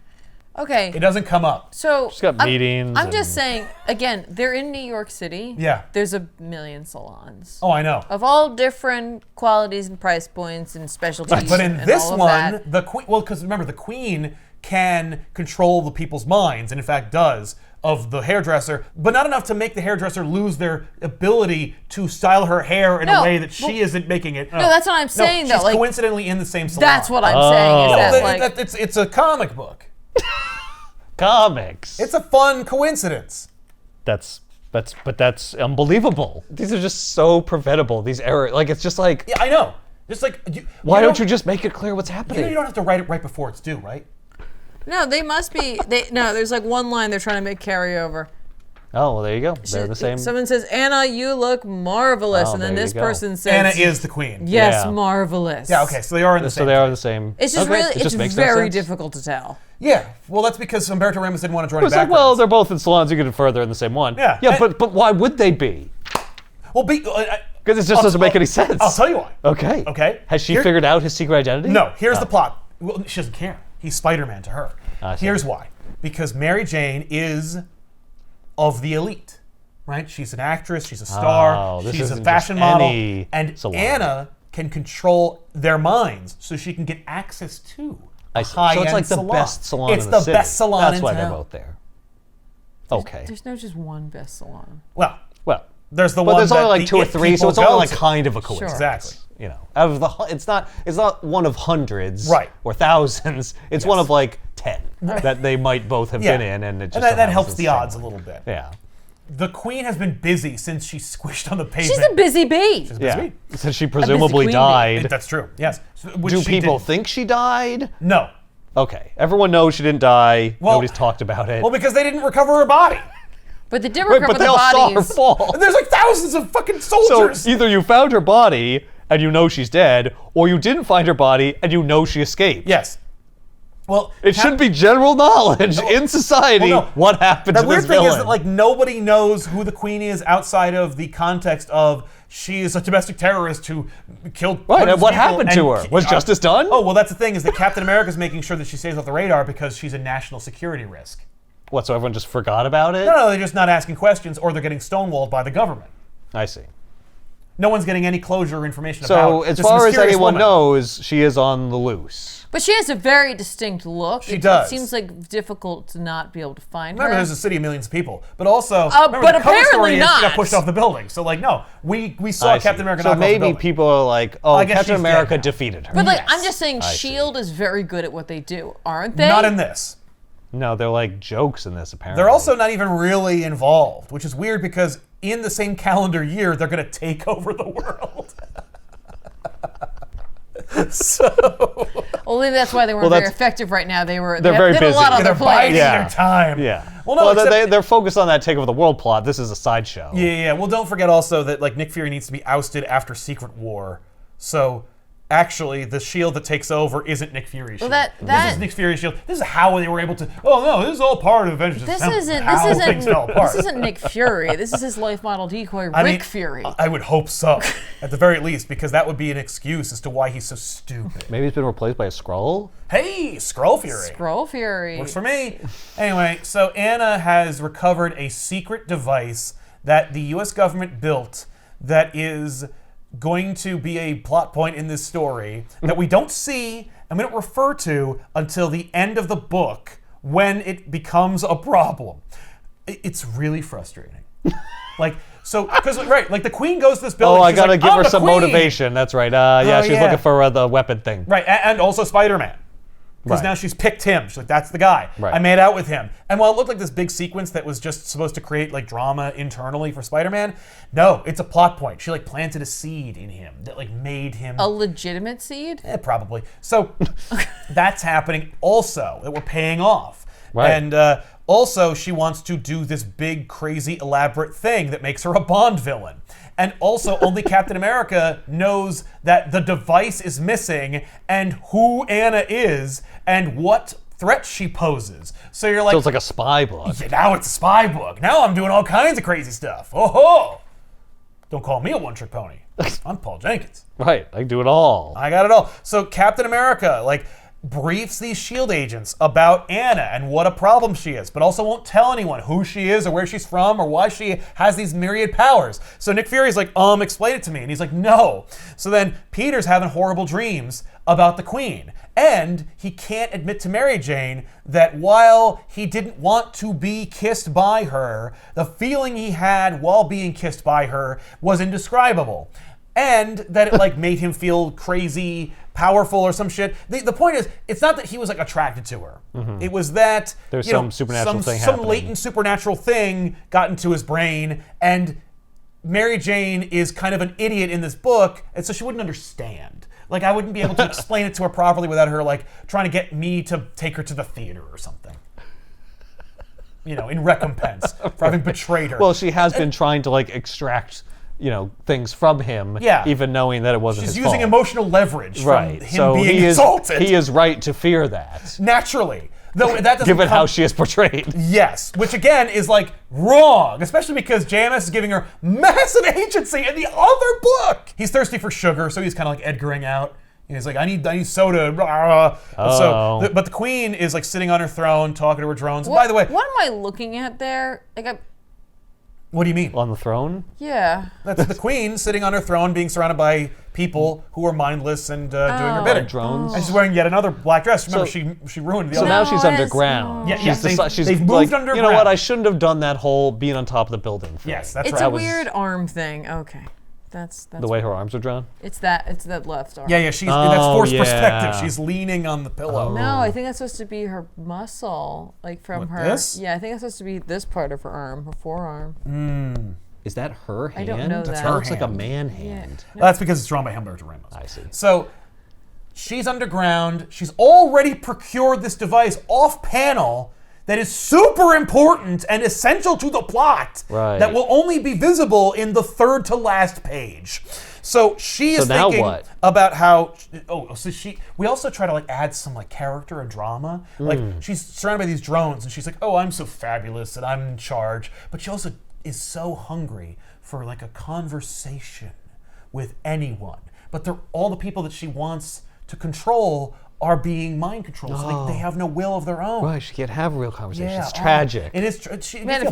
Okay. It doesn't come up. So She's got meetings I'm just and- saying, again, they're in New York City. Yeah. There's a million salons. Oh, I know. Of all different qualities and price points and specialties. But in and this all of one, that. the Queen, well, because remember, the Queen can control the people's minds, and in fact does, of the hairdresser, but not enough to make the hairdresser lose their ability to style her hair in a No, way that she well- isn't making it. No, that's what I'm saying, though, She's like- coincidentally in the same salon. That's what I'm saying. Is Oh. that, That- like, it's a comic book. Comics. It's a fun coincidence. That's unbelievable. These are just so preventable. These errors, like it's just like, Yeah, I know. Just like why don't you just make it clear what's You know happening? you don't have to write it right before it's due, right? no, they must be. No, there's like one line they're trying to make carry over. Oh, well, there you go. They're the same. Someone says, Anna, you look marvelous. Oh, and then there this you go. person says, Anna is the Queen. yes, Yeah. marvelous. Yeah, okay, so they are in the So same they are place. the same. It's just Okay, really, it it's just makes no very sense. difficult to tell. Yeah, well, that's because Humberto Ramos didn't want to join It's it like, backwards. well, they're both in salons. You get it further in the same one. Yeah, Yeah, and- but why would they be? Well, Because it just doesn't make any sense. I'll tell you why. Okay. Okay. Has she Here- figured out his secret identity? No, here's Oh. the plot. Well, she doesn't care. He's Spider-Man to her. I see. Here's why. Because Mary Jane is of the elite, right? She's an actress, she's a star, Oh, this she's a isn't fashion just model, any and salon. Anna can control their minds so she can get access to I see. high-end So it's like the salon. best salon It's in the the city. best salon That's in why town. they're both there. Okay. There's no just one best salon. Well, Well, there's the but one there's only that like the 2 or it 3, so people it's only go like to. kind of a coincidence. Exactly. Out of the, it's not one of hundreds, Right. or thousands. It's Yes. one of like 10 that they might both have Yeah. been in, and it just And that somehow helps was the same odds a one. little bit. Yeah. The queen has been busy since she squished on the pavement. She's a busy bee. She's a busy Yeah. bee. Since she presumably queen bee. died. That's true. Yes. Which Do she people didn't. think she died? No. Okay. Everyone knows she didn't die. Well- Nobody's talked about it. Well, because they didn't recover her body. But they did Wait, recover but the they all saw her bodies. fall. And there's like thousands of fucking So soldiers. either you found her body and you know she's dead, or you didn't find her body and you know she escaped. Yes. Well, It should be general knowledge in society Well, no. what happened The to weird this thing villain. is that like nobody knows who the queen is outside of the context of she is a domestic terrorist who killed Right, hundreds and of what people happened to her? Was justice done? Oh, well, that's the thing is that Captain America's making sure that she stays off the radar because she's a national security risk. What, so everyone just forgot about it? No, they're just not asking questions or they're getting stonewalled by the government. I see. No one's getting any closure or information So about as this far as mysterious anyone woman. knows, she is on the loose. But she has a very distinct look. She It does. seems like difficult to not be able to find Remember, her. there's a city of millions of people, but also remember, but the cover apparently story is she got not. pushed off the building. So like, no, we saw I see. Captain America So knock off the maybe building. people are like, oh, I guess Captain she's dead America now. defeated her. But like, Yes. I'm just saying, I see. Shield is very good at what they do, aren't they? Not in this. No, they're like jokes in this, apparently. They're also not even really involved, which is weird because in the same calendar year, they're going to take over the world. So Well, maybe that's why they weren't Well, very that's- effective right now. They They're had very a lot busy. on they're their biding plate. Yeah. their time. Yeah. Well, no, except, they're focused on that takeover the world plot. This is a sideshow. yeah. Well, don't forget also that like Nick Fury needs to be ousted after Secret War. So actually, the shield that takes over isn't Nick Fury's shield. that- This is Nick Fury's shield. This is how they were able to. Oh no, this is all part of Avengers. This Assembled. isn't. How This things fell isn't. apart. This isn't Nick Fury. This is his life model decoy, I mean, Rick Fury. I would hope so, at the very least, because that would be an excuse as to why he's so stupid. Maybe he's been replaced by a Skrull? Hey, Skrull Fury. Skrull Fury. Works for me. Anyway, so Anna has recovered a secret device that the U.S. government built that is going to be a plot point in this story that we don't see and we don't refer to until the end of the book when it becomes a problem. It's really frustrating. Like, so, because, right, like the queen goes to this building. Oh, I she's gotta like, give "I'm her the some queen." motivation. That's right. Yeah, she's yeah. looking for the weapon thing. Right, and also Spider-Man. Because Right. now she's picked him. She's like, that's the guy. Right. I made out with him. And while it looked like this big sequence that was just supposed to create like drama internally for Spider-Man, no, it's a plot point. She like planted a seed in him that like made him A legitimate seed? probably. So that's happening also, that we're paying off. Right. And also she wants to do this big, crazy, elaborate thing that makes her a Bond villain. And also only Captain America knows that the device is missing and who Anna is and what threat she poses. So you're like, So it's like a spy book. yeah, now it's a spy book. Now I'm doing all kinds of crazy stuff. Oh ho! Don't call me a one-trick pony. I'm Paul Jenkins. Right, I can do it all. I got it all. So Captain America, like, briefs these SHIELD agents about Anna and what a problem she is, but also won't tell anyone who she is or where she's from or why she has these myriad powers. So Nick Fury's like, explain it to me. And he's like, no. So then Peter's having horrible dreams about the Queen. And he can't admit to Mary Jane that while he didn't want to be kissed by her, the feeling he had while being kissed by her was indescribable. And that it like made him feel crazy, powerful or some shit. The point is, it's not that he was like attracted to her. It was that There's you know, some supernatural thing some happening. latent supernatural thing got into his brain, and Mary Jane is kind of an idiot in this book, and so she wouldn't understand. Like I wouldn't be able to explain it to her properly without her like trying to get me to take her to the theater or something. You know, in recompense for having betrayed her. Well, she has been trying to like extract, things from him, Yeah. even knowing that it wasn't she's his using fault. emotional leverage from Right. him So being he insulted. is right to fear that, Naturally. Though that doesn't given come, how she is portrayed. Yes, which again is like wrong, especially because JMS is giving her massive agency in the other book. He's thirsty for sugar, so he's kind of like Edgaring out. He's like, I need soda. So, but the Queen is like sitting on her throne, talking to her drones. And by the way, What am I looking at there? what do you mean? On the throne? Yeah. That's the Queen sitting on her throne, being surrounded by people who are mindless and doing her bidding. Drones. And she's wearing yet another black dress. Remember, So- she ruined the So other. now she's No, underground. Yeah, she's yeah, she's they've like, moved underground. you know what? I shouldn't have done that whole being on top of the building thing. Yes, that's It's right. a weird arm thing. Okay. That's The way her arms are drawn? It's that left arm. Yeah, she's that's forced perspective. She's leaning on the pillow. No, I think that's supposed to be her muscle, like from her. This? Yeah, I think that's supposed to be this part of her arm, her forearm. Is that her hand? I don't know That's that. her Looks like a hand. man hand. Yeah. That's because it's drawn by Humberto Ramos. I see. So she's underground. She's already procured this device off panel that is super important and essential to the plot. Right. That will only be visible in the third to last page. So she is now thinking what? about how. We also try to like add some like character and drama. Like she's surrounded by these drones, and she's like, "Oh, I'm so fabulous and I'm in charge." But she also is so hungry for like a conversation with anyone. But they're all the people that she wants to control are being mind controlled. So they have no will of their own. Right, she can't have a real conversation. Yeah, It's tragic. It is. Man,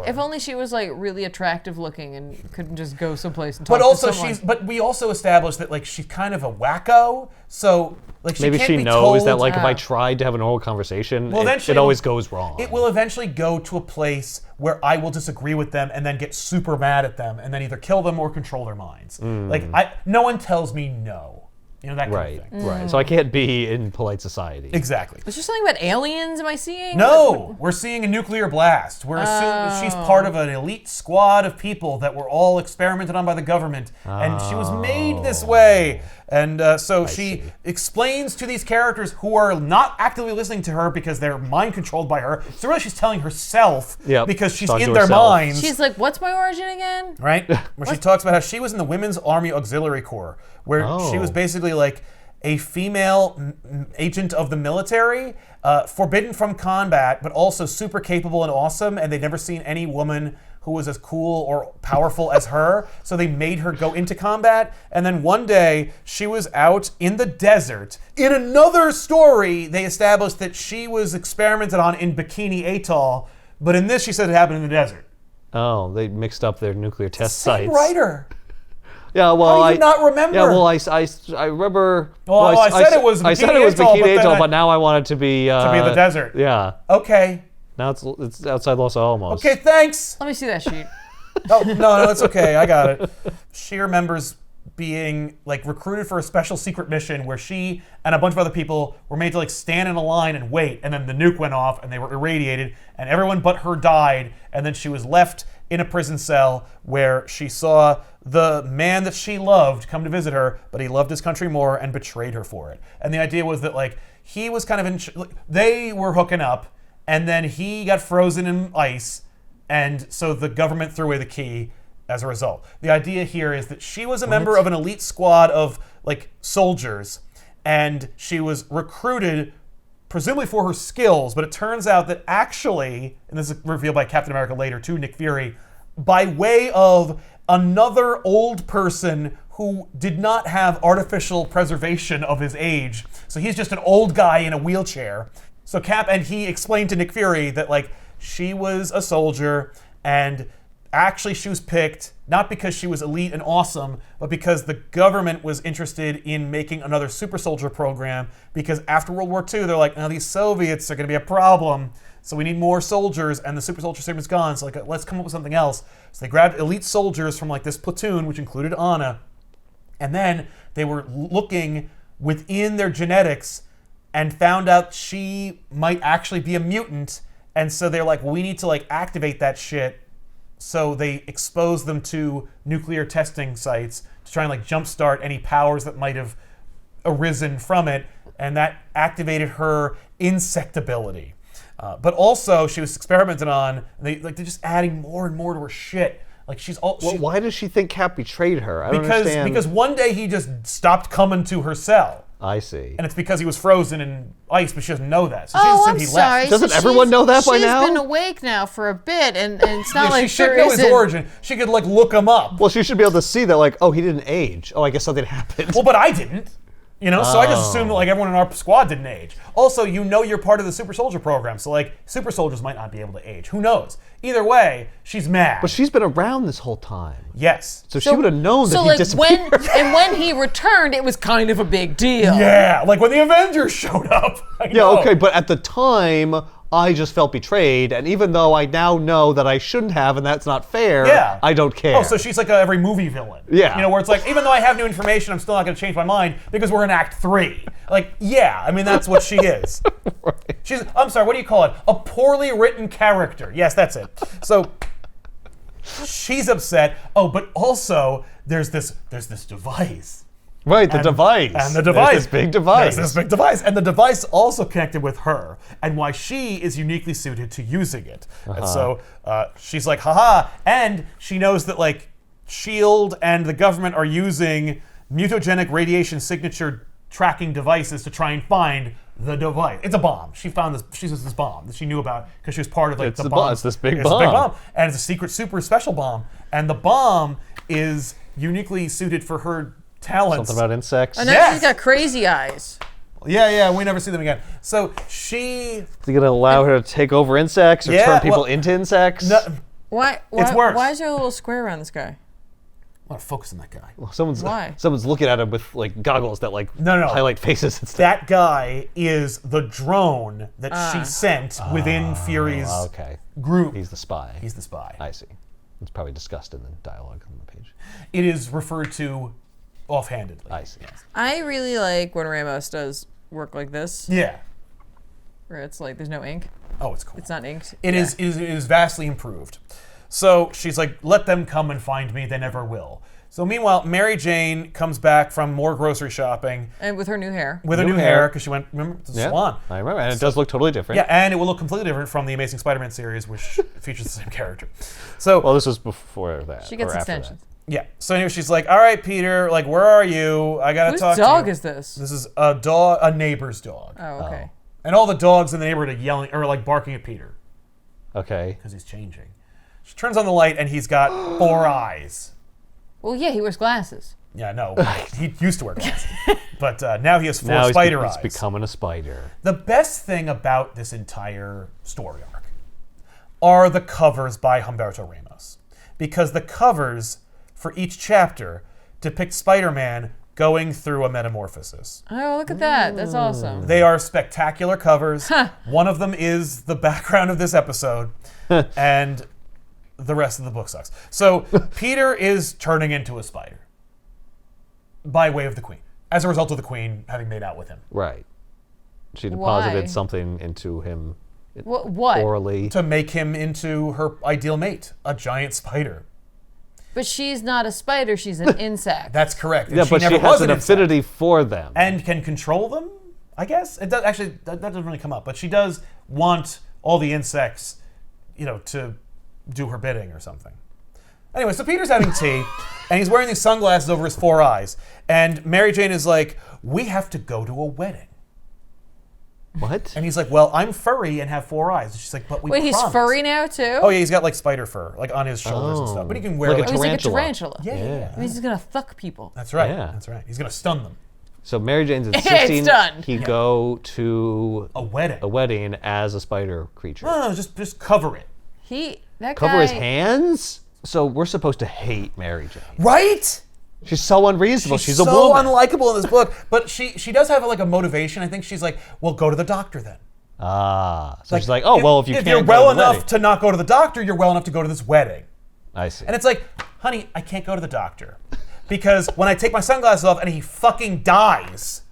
if only she was like really attractive looking and couldn't just go someplace and talk But also to someone. But we also established that like she's kind of a wacko. So like Maybe can't she be knows told, that like if I tried to have a normal conversation, eventually it always goes wrong. It will eventually go to a place where I will disagree with them and then get super mad at them and then either kill them or control their minds. Like no one tells me no. You know, that kind of thing. Right. So I can't be in polite society. Exactly. Was there something about aliens? Am I seeing? No, we're seeing a nuclear blast. We're assuming she's part of an elite squad of people that were all experimented on by the government, and she was made this way. And so she explains to these characters who are not actively listening to her because they're mind controlled by her. So really, she's telling herself because she's Talking in to their herself. minds. She's like, "What's my origin again?" Right? Where she talks about how she was in the Women's Army Auxiliary Corps, where she was basically like a female agent of the military, forbidden from combat, but also super capable and awesome, and they'd never seen any woman who was as cool or powerful as her, so they made her go into combat, and then one day, she was out in the desert. In another story, they established that she was experimented on in Bikini Atoll, but in this, she said it happened in the desert. Oh, they mixed up their nuclear test Same sites. writer. Yeah, well, How do you not remember? Yeah, well, I remember. Well, I said it was I said Bikini it was Atoll, Bikini Atoll, then but now I want it to be to be in the desert. Yeah. Okay. Now it's outside Los Alamos. Okay, thanks. Let me see that sheet. Oh, no, it's okay. I got it. She remembers being like recruited for a special secret mission where she and a bunch of other people were made to like stand in a line and wait, and then the nuke went off and they were irradiated and everyone but her died, and then she was left in a prison cell where she saw the man that she loved come to visit her, but he loved his country more and betrayed her for it. And the idea was that like he was kind of they were hooking up, and then he got frozen in ice, and so the government threw away the key as a result. The idea here is that she was a member of an elite squad of like soldiers, and she was recruited presumably for her skills, but it turns out that actually, and this is revealed by Captain America later to Nick Fury, by way of another old person who did not have artificial preservation of his age. So he's just an old guy in a wheelchair. So he explained to Nick Fury that like she was a soldier, and actually she was picked not because she was elite and awesome, but because the government was interested in making another super soldier program, because after World War II, they're like, now these Soviets are gonna be a problem, so we need more soldiers, and the super soldier segment's gone, so like, let's come up with something else. So they grabbed elite soldiers from like this platoon, which included Anna, and then they were looking within their genetics and found out she might actually be a mutant, and so they're like, well, we need to like activate that shit. So they exposed them to nuclear testing sites to try and like jumpstart any powers that might have arisen from it, and that activated her insect ability. But also, she was experimented on. And they're just adding more and more to her shit. Like she's all. Well, why does she think Cap betrayed her? I don't understand. Because one day he just stopped coming to her cell. I see. And it's because he was frozen in ice, but she doesn't know that. So she Oh, just I'm assumed he sorry. left. Doesn't everyone know that by now? She's been awake now for a bit, and it's not Yeah, like she should there know his isn't- origin. She could like look him up. Well, she should be able to see that, like, oh, he didn't age. Oh, I guess something happened. Well, but I didn't. You know, so I just assumed that like everyone in our squad didn't age. Also, you know you're part of the super soldier program, so like super soldiers might not be able to age. Who knows? Either way, she's mad. But she's been around this whole time. Yes. So she would have known that So he like disappeared. when he returned, it was kind of a big deal. Yeah, like when the Avengers showed up. I Yeah, know. okay, but at the time, I just felt betrayed, and even though I now know that I shouldn't have and that's not fair, Yeah. I don't care. Oh, so she's like every movie villain. Yeah. You know, where it's like, even though I have new information, I'm still not going to change my mind because we're in Act 3. Like, yeah, I mean, that's what she is. Right. I'm sorry, what do you call it? A poorly written character. Yes, that's it. So she's upset. Oh, but also there's this device. Right, the device. And the device. There's this big device. There's this big device. And the device also connected with her, and why she is uniquely suited to using it. And so she's like, haha. And she knows that, like, S.H.I.E.L.D. and the government are using mutagenic radiation signature tracking devices to try and find the device. It's a bomb. She found this. She used this bomb that she knew about because she was part of like It's the a bomb. bomb. It's this big It's a big bomb. bomb, and it's a secret, super special bomb. And the bomb is uniquely suited for her talents. Something about insects. And now Yes. she's got crazy eyes. Yeah, we never see them again. So she. They're gonna allow her to take over insects or Yeah, turn people well, into insects. No, Why? It's worse. Why is there a little square around this guy? I want to focus on that guy. Why? Someone's looking at him with like goggles that like No. highlight faces and stuff. That guy is the drone that she sent within Fury's Okay. group. He's the spy. He's the spy. I see. It's probably discussed in the dialogue on the page. It is referred to offhandedly. I see. I really like when Ramos does work like this, Yeah. where it's like there's no ink. Oh, it's cool. It's not inked. It is vastly improved. So she's like, let them come and find me. They never will. So meanwhile, Mary Jane comes back from more grocery shopping And with her new hair. with her New new hair. hair because she went, remember, to the Yeah, salon. I remember, and it does look totally different. Yeah, and it will look completely different from the Amazing Spider-Man series, which features the same character. So Well, this was before that. She gets or after extensions. yeah. So anyway, she's like, all right, Peter, like, where are you? I gotta Whose talk dog to you. is this? This is a neighbor's dog. Oh, okay. And all the dogs in the neighborhood are yelling or like barking at Peter That. Okay. because he's changing. She turns on the light and he's got 4 eyes. Well, yeah, he wears glasses. Yeah, no, he used to wear glasses, but now he has 4 Now spider he's eyes. becoming a spider. The best thing about this entire story arc are the covers by Humberto Ramos, because the covers for each chapter depict Spider-Man going through a metamorphosis. Oh, look at that. That's awesome. They are spectacular covers. One of them is the background of this episode, and the rest of the book sucks. So Peter is turning into a spider by way of the Queen, as a result of the Queen having made out with him. Right. She deposited Why? something into him What? orally. To make him into her ideal mate, a giant spider. But she's not a spider. She's an insect. That's correct. And Yeah, but she never has was an insect. affinity for them. And can control them, I guess. It does actually that doesn't really come up, but she does want all the insects, to do her bidding or something. Anyway, so Peter's having tea, and he's wearing these sunglasses over his 4 eyes, and Mary Jane is like, "We have to go to a wedding." What? And he's like, "Well, I'm furry and have 4 eyes." And she's like, "But we Wait, he's promised." furry now too? Oh yeah, he's got like spider fur, like on his shoulders and stuff. But he can wear Like a like Oh, he's like a tarantula. tarantula. yeah. That means he's gonna fuck people. That's right. Yeah. That's right. He's gonna stun them. So Mary Jane's insisting done. he go to A wedding. a wedding as a spider creature. No, just cover it. That Cover guy. his hands? So we're supposed to hate Mary Jane. Right? She's so unreasonable. She's a so woman. unlikable in this book, but she does have like a motivation. I think she's like, well, go to the doctor then. So she's like, oh, well, if you can't you're go well to the enough wedding. to not go to the doctor, you're well enough to go to this wedding. I see. And it's like, honey, I can't go to the doctor because when I take my sunglasses off and he fucking dies.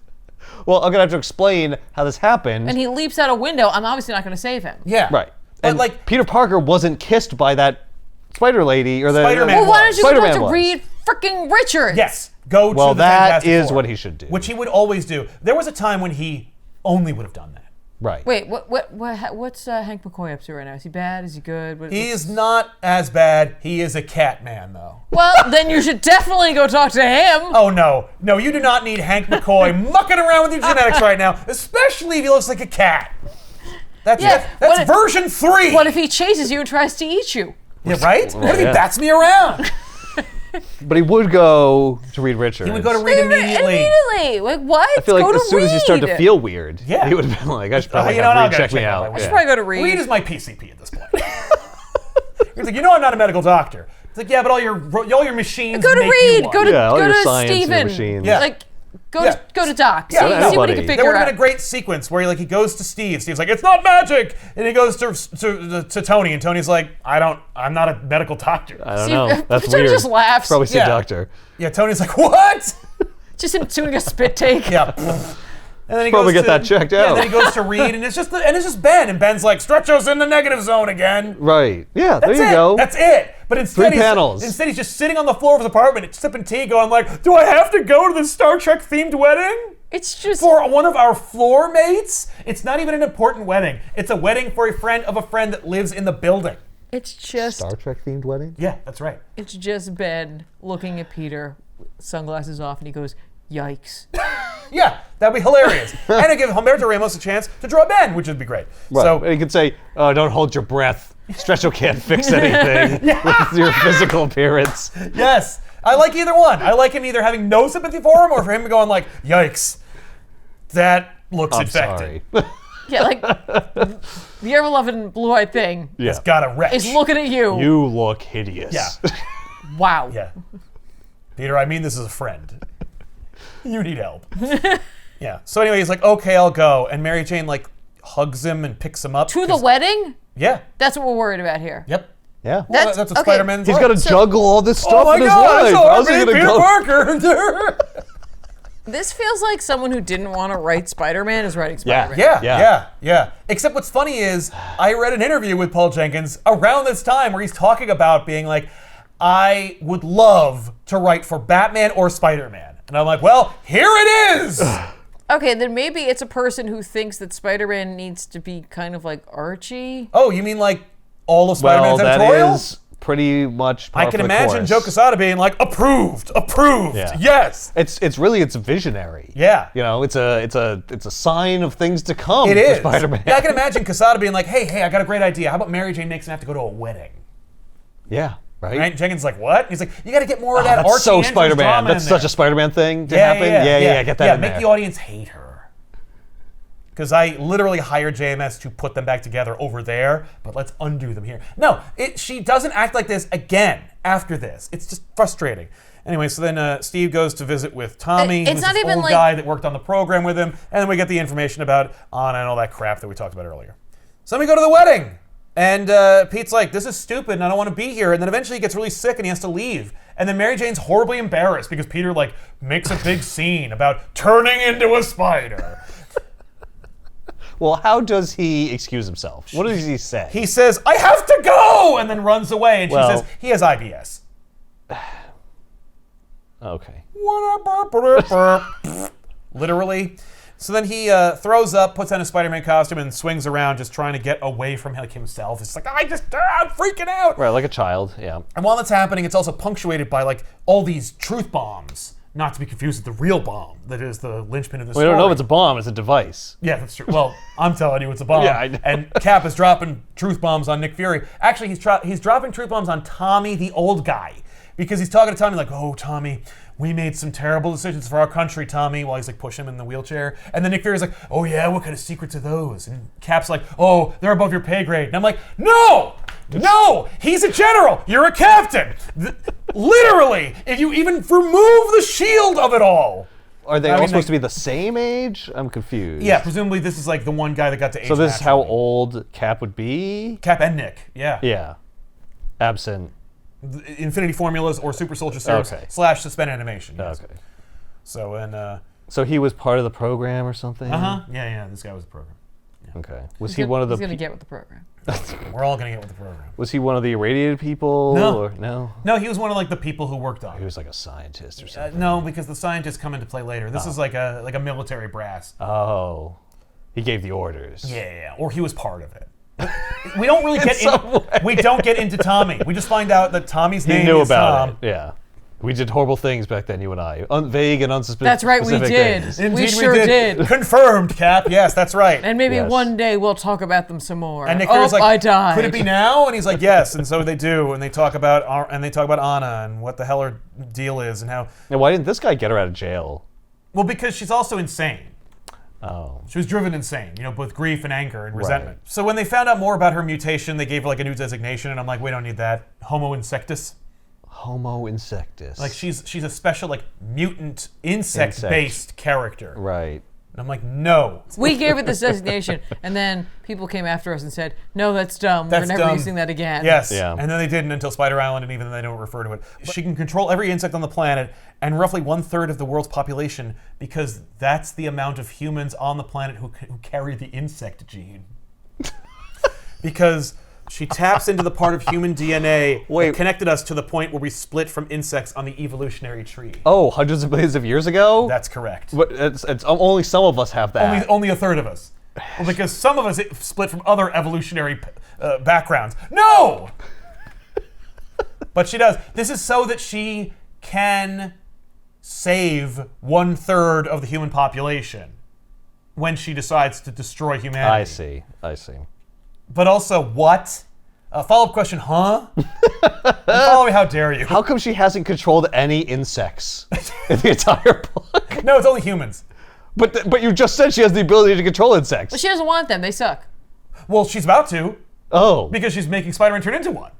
Well, I'm going to have to explain how this happened. And he leaps out a window. I'm obviously not gonna save him. Yeah. Right. But And like, Peter Parker wasn't kissed by that spider lady or the Spider-Man Well, why don't you go Spider-Man talk to was. Reed freaking Richards? yes, go Well, to the that Fantastic is Four, what he should do. which he would always do. There was a time when he only would have done that. Right. Wait, what's Hank McCoy up to right now? Is he bad? Is he good? He is not as bad. He is a cat man, though. Well, then you should definitely go talk to him. Oh, no, you do not need Hank McCoy mucking around with your genetics right now, especially if he looks like a cat. That's Yeah, that's what if- version 3. What if he chases you and tries to eat you? Yeah, right? What if he yeah. bats me around? But he would go to Reed Richards. He would go to Reed immediately. Immediately. Like what? I feel like go as to soon as you start to Reed. feel weird, Yeah. he would have been like, I should probably you know have what, I'll Reed gotta check me check out out. my I should Yeah. probably go to Reed. Reed is my PCP at this point. He's like, I'm not a medical doctor. It's like, yeah, but all your machines Go to make Reed. you Go one. to Yeah, all go your to science and your Steven. machines. Yeah. Like Go Yeah. to Doc. Yeah, See what he anybody. can There figure would have out. been a great sequence where he goes to Steve. Steve's like, it's not magic, and he goes to Tony, and Tony's like, I'm not a medical doctor. I don't See, know. That's Tony weird. just laughs. Probably see Yeah. a doctor. Yeah, Tony's like, what? Just him doing a spit take. Yeah. And then he Probably goes get that checked Yeah, out. then he goes to Reed, and it's just Ben, and Ben's like, Stretcho's in the negative zone again. Right. Yeah, That's there you it. go. That's it. But instead, panels. He's just sitting on the floor of his apartment, sipping tea, going like, do I have to go to the Star Trek themed wedding? It's just For one of our floor mates? It's not even an important wedding. It's a wedding for a friend of a friend that lives in the building. it's just Star Trek themed wedding? Yeah, that's right. it's just Ben looking at Peter, sunglasses off, and he goes, "Yikes!" Yeah, that'd be hilarious. And it'd give Humberto Ramos a chance to draw Ben, which would be great. Right. So, And you could say, oh, don't hold your breath. Stretcho can't fix anything with your physical appearance. yes, I like either one. I like him either having no sympathy for him or for him going like, yikes, that looks I'm infected. sorry. Yeah, like the ever-loving blue-eyed thing Yeah. It's got a wretch. is looking at you. You look hideous. Yeah. Wow. Yeah. Peter, I mean this as a friend. You need help. Yeah. So anyway, he's like, okay, I'll go. And Mary Jane like hugs him and picks him up. To the 'cause- wedding? Yeah. That's what we're worried about here. Yep. Yeah. Well, That's- that's what okay. Spider-Man's He's like. got to So- juggle all this stuff Oh my in his God, life. so How's he I'm gonna Peter go? Parker. This feels like someone who didn't want to write Spider-Man is writing Yeah. Spider-Man. Yeah. Except what's funny is I read an interview with Paul Jenkins around this time where he's talking about being like, I would love to write for Batman or Spider-Man. And I'm like, well, here it is. Okay, then maybe it's a person who thinks that Spider-Man needs to be kind of like Archie. Oh, you mean like all of Well, Spider-Man's that editorials? is pretty much par I can for the imagine course. Joe Quesada being like, approved, Yeah. yes. It's really visionary. Yeah. You know, it's a sign of things to come. It for is. Spider-Man. Yeah, I can imagine Quesada being like, hey, I got a great idea. How about Mary Jane makes him have to go to a wedding? Yeah. Right. Right? Jenkins is like, what? He's like, you got to get more of that That's Archie so Andrews Spider-Man. drama That's in such there. a Spider-Man thing to Yeah, happen. yeah, Get that in make there. the audience hate her. Because I literally hired JMS to put them back together over there, but let's undo them here. No, she doesn't act like this again after this. It's just frustrating. Anyway, so then Steve goes to visit with Tommy, It's who's not this even old like- guy that worked on the program with him, and then we get the information about Anna and all that crap that we talked about earlier. So then we go to the wedding, and Pete's like, this is stupid, and I don't want to be here, and then eventually he gets really sick and he has to leave. And then Mary Jane's horribly embarrassed because Peter like makes a big scene about turning into a spider. Well, how does he excuse himself? What does he say? He says, I have to go! And then runs away. And she Well- says, he has IBS. Okay. Literally. So then he throws up, puts on a Spider-Man costume, and swings around just trying to get away from himself. It's like, I'm freaking out. Right, like a child. Yeah. And while that's happening, it's also punctuated by like all these truth bombs. Not to be confused with the real bomb that is the linchpin of the We story. don't know if it's a bomb. It's a device. Yeah, that's true. Well, I'm telling you, it's a bomb. Yeah, I know. And Cap is dropping truth bombs on Nick Fury. Actually, he's dropping truth bombs on Tommy, the old guy, because he's talking to Tommy like, "Oh, Tommy, we made some terrible decisions for our country, Tommy," while he's like pushing him in the wheelchair. And then Nick Fury's like, "Oh yeah, what kind of secrets are those?" And Cap's like, "Oh, they're above your pay grade." And I'm like, "No, he's a general. You're a captain. Literally, if you even remove the shield of it all." Are they I all mean, supposed to be the same age? I'm confused. Yeah, presumably this is like the one guy that got to age. So this is how naturally. old Cap would be? Cap and Nick. Yeah. Yeah. Absent. Infinity Formulas or Super Soldier Series Okay. / suspended animation. Yes. Okay. So and So he was part of the program or something? yeah, this guy was the program. Okay. Was he one of the He's gonna get with the program. We're all gonna get with the program. Was he one of the irradiated people? No. Or no? No, he was one of like the people who worked on He it. was like a scientist or something. No, because the scientists come into play later. This is like a military brass. Oh. He gave the orders. Yeah, or he was part of it. We don't really get some in, way. we don't get into Tommy. We just find out that Tommy's He name knew is about Tom. it. Yeah. We did horrible things back then, you and I. Vague and unsuspicious. That's right, we did. Things. Indeed, We sure did. Confirmed, Cap. Yes, that's right. And maybe Yes. one day we'll talk about them some more. And Nick oh, Fury's like, I died. could it be now? And he's like, yes. And so they do. And they talk about Anna and what the hell her deal is and how. Now, why didn't this guy get her out of jail? Well, because she's also insane. Oh. She was driven insane, both grief and anger and resentment. So when they found out more about her mutation, they gave her like a new designation, and I'm like, we don't need that. Homo insectus. Homo insectus. Like she's a special like mutant insect-based character. Right. And I'm like, no. We gave it this designation, and then people came after us and said, "No, that's dumb. That's We're never dumb." using that again." Yes. Yeah. And then they didn't until Spider Island, and even then they don't refer to it. She can control every insect on the planet and roughly 1/3 of the world's population because that's the amount of humans on the planet who carry the insect gene. Because she taps into the part of human DNA that connected us to the point where we split from insects on the evolutionary tree. Oh, hundreds of millions of years ago? That's correct. But it's only some of us have that. Only 1/3 of us. Well, because some of us split from other evolutionary backgrounds. No! But she does. This is so that she can save 1/3 of the human population when she decides to destroy humanity. I see. But also, what? Follow-up question, huh? Follow me, how dare you? How come she hasn't controlled any insects in the entire book? No, it's only humans. But you just said she has the ability to control insects. But she doesn't want them. They suck. Well, she's about to, Oh. because she's making Spider-Man turn into one.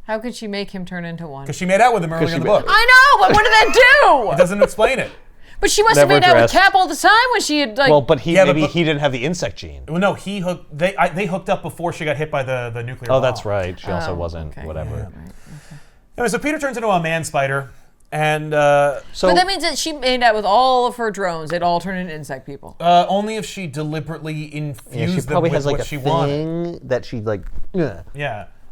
How could she make him turn into one? Because she made out with him earlier in the book. I know, but what did that It do? doesn't explain it. But she must have Never made out with addressed. Cap all the time when she had like. Well, but Yeah, maybe but- he didn't have the insect gene. Well, no, they hooked up before she got hit by the nuclear bomb. Oh, that's right. She also wasn't. okay. Whatever. Anyway, so Peter turns into a man spider, and So But that means that she made out with all of her drones. They'd all turn into insect people. only if she deliberately infused yeah, she them probably with has like what a she thing wanted. that she like Yeah.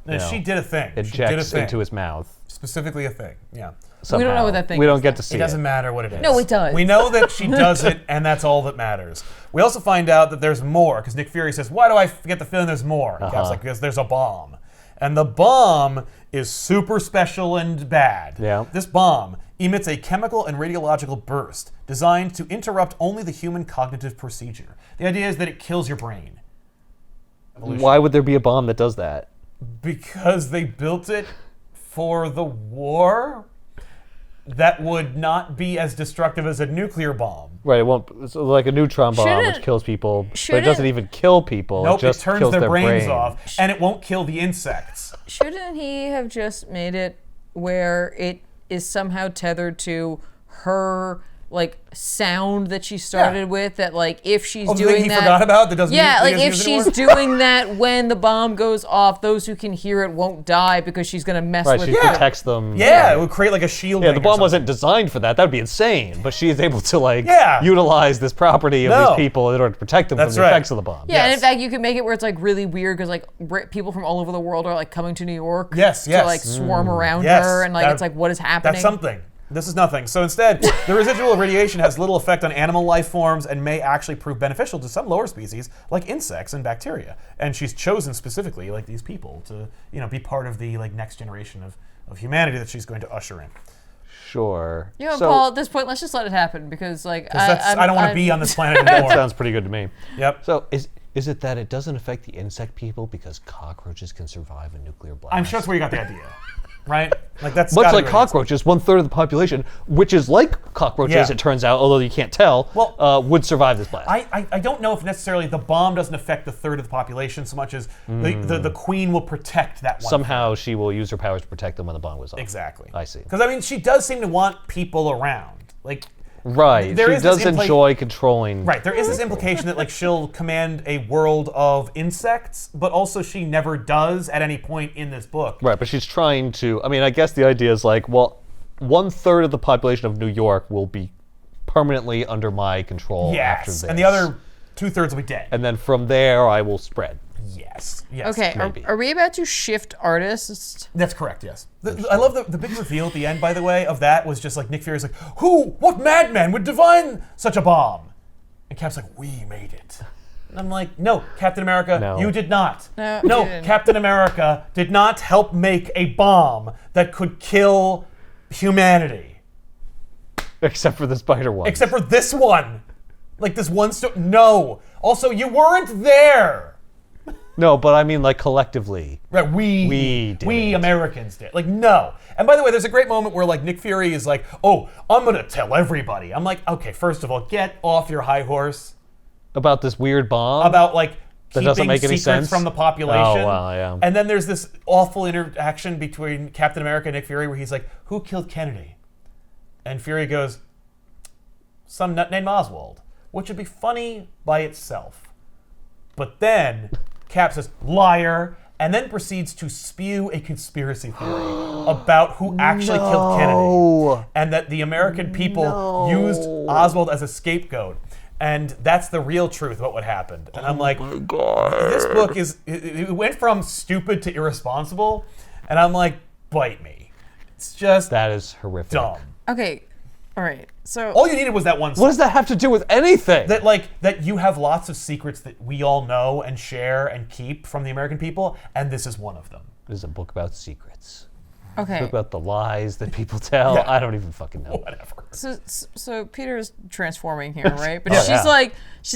No, You know, she did a thing. She did a ejects thing. into his mouth. Specifically a thing. Yeah. We don't know somehow. what that thing We is, don't get though. to see It doesn't matter what it is. No, it does. We know that she does it, and that's all that matters. We also find out that there's more, because Nick Fury says, "Why do I get the feeling there's more?" And Cap's like, "Because there's a bomb." And the bomb is super special and bad. Yeah. This bomb emits a chemical and radiological burst designed to interrupt only the human cognitive procedure. The idea is that it kills your brain. Evolution. Why would there be a bomb that does that? Because they built it for the war that would not be as destructive as a nuclear bomb. Right, it won't. It's like a neutron bomb, which Shouldn't- kills people, but it shouldn't- doesn't even kill people. Nope, it just it turns kills their brains brain. off, and it won't kill the insects. Shouldn't he have just made it where it is somehow tethered to her like sound that she started Yeah. with? That like if she's Oh, the doing thing he that, forgot about that doesn't yeah, use, like doesn't if use she's anymore? doing that when the bomb goes off, those who can hear it won't die because she's gonna mess Right, with. she Yeah. protects them. Yeah, it would create like a shield. Yeah, ring the or bomb something. wasn't designed for that. That would be insane. But she is able to like Yeah. utilize this property of No. these people in order to protect them That's from the right. effects of the bomb. Yeah, and in Yes. fact, you can make it where it's like really weird because like people from all over the world are like coming to New York. Yes, To yes. like swarm around Yes, her, and like that- it's like what is happening? That's something. This is nothing. So instead, the residual radiation has little effect on animal life forms and may actually prove beneficial to some lower species, like insects and bacteria. And she's chosen specifically, like these people, to be part of the like next generation of humanity that she's going to usher in. Sure. You know, So- Paul, at this point, let's just let it happen because, like, 'Cause I don't want to be on this planet anymore. Sounds pretty good to me. Yep. So is it that it doesn't affect the insect people because cockroaches can survive a nuclear blast? I'm sure that's where you got the idea, right? Like that's Much gotta like be what it is. cockroaches, 1/3 of the population, which is like cockroaches, Yeah. it turns out, although you can't tell, Well, would survive this blast. I don't know if necessarily the bomb doesn't affect the third of the population so much as the queen will protect that one. Somehow she will use her powers to protect them when the bomb goes off. Exactly. I see. Because I mean, she does seem to want people around. Like, Right. There She is this does enjoy controlling. right, there is this implication that like she'll command a world of insects, but also she never does at any point in this book. Right, but she's trying to. I mean, I guess the idea is like, well, 1/3 of the population of New York will be permanently under my control after Yes, this. and the other 2/3 will be dead. And then from there, I will spread. Yes. Yes. Okay, maybe. are we about to shift artists? That's correct, yes. I love the big reveal at the end, by the way, of that was just like Nick Fury's like, what madman would divine such a bomb? And Cap's like, we made it. And I'm like, no, Captain America, No. you did not. No, you didn't. Captain America did not help make a bomb that could kill humanity. Except for the spider one. Except for this one. Like this one no. Also, you weren't there. No, but I mean like collectively. Right, We didn't. Americans did. Like, no. And by the way, there's a great moment where like Nick Fury is like, oh, I'm gonna tell everybody. I'm like, okay, first of all, get off your high horse About this weird bomb. about like That doesn't keeping make any secrets sense? from the population. Oh, wow, yeah. And then there's this awful interaction between Captain America and Nick Fury where he's like, "Who killed Kennedy?" And Fury goes, "Some nut named Oswald," which would be funny by itself. But then Cap says, "Liar," and then proceeds to spew a conspiracy theory about who actually killed Kennedy. And that the American people used Oswald as a scapegoat. And that's the real truth about what happened. And I'm like, my God. This book it went from stupid to irresponsible. And I'm like, bite me. It's just That is horrific. dumb. Okay, all right. So All you needed was that one What does that have to do with anything? that you have lots of secrets that we all know and share and keep from the American people, and this is one of them. It is a book about secrets. okay. Book about the lies that people tell. Yeah. I don't even fucking know. Whatever. So Peter's transforming here, right? But Oh, she's yeah.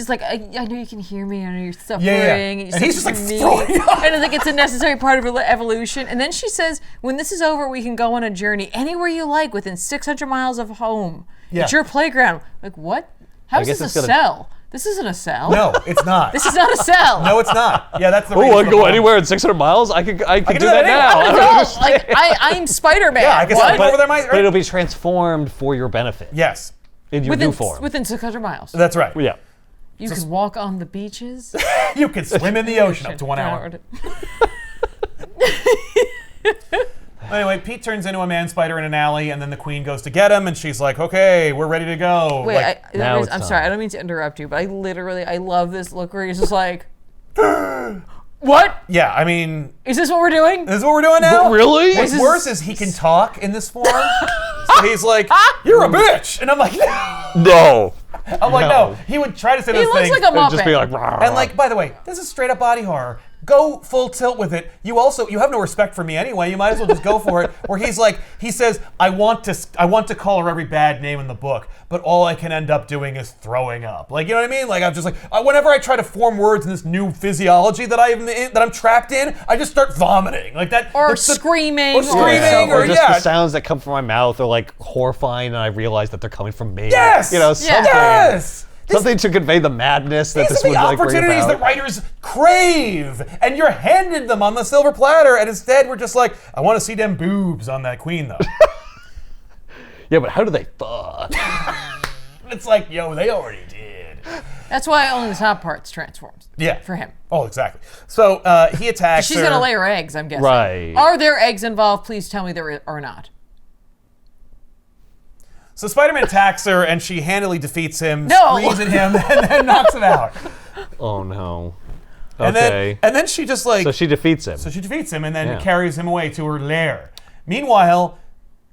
like, I know you can hear me. I know you're suffering. Yeah. And, And he's just like me. throwing up. And it's like it's a necessary part of evolution. And then she says, when this is over, we can go on a journey anywhere you like within 600 miles of home. Yeah. It's your playground. Like what? How is guess this it's a gonna- cell? This isn't a cell. No, it's not. This is not a cell. No, it's not. Yeah, that's the Oh, reason I can for go the- anywhere in 600 miles? I could do do that that now. anyway. I don't No, understand. like I'm Spider-Man. Yeah, I guess What? I'll go over there. But it'll be transformed for your benefit. Yes, In your new form. Within 600 miles. that's right. Yeah. You can walk on the beaches. You can swim in the ocean up to 1 hour. Anyway, Pete turns into a man spider in an alley, and then the Queen goes to get him, and she's like, "Okay, we're ready to go." Wait, Like, now it's I'm sorry. time. I don't mean to interrupt you, but I love this look where he's just like, what? yeah, I mean, Is this what we're doing? this is what we're doing now. Really? What's worse is he can talk in this form. So he's like, "You're a bitch," and I'm like, No. no. He would try to say He those looks things. like a Muppet. Just be like, "Rah." And like, by the way, this is straight up body horror. Go full tilt with it. You have no respect for me anyway. You might as well just go for it. Where he says, I want to call her every bad name in the book, but all I can end up doing is throwing up. Like, you know what I mean? Like, I'm just like, whenever I try to form words in this new physiology that I'm trapped in, I just start vomiting like that. Or that's the- screaming. or screaming, or or just yeah. the sounds that come from my mouth are like horrifying, and I realize that they're coming from me. Yes! You know, something. Yes! Something to convey the madness that These this are would the like bring opportunities about. that writers crave, and you're handed them on the silver platter, and instead we're just like, I want to see them boobs on that Queen, though. Yeah, but how do they fuck? It's like, yo, they already did. That's why only the top part's transforms. Yeah. For him. Oh, exactly. So he attacks She's her. going to lay her eggs, I'm guessing. Right. Are there eggs involved? Please tell me there are not. So Spider-Man attacks her, and she handily defeats him, No. screams at him, and then knocks him out. Oh no. And Okay. then she just like... So she defeats him. So she defeats him and then Yeah. carries him away to her lair. Meanwhile,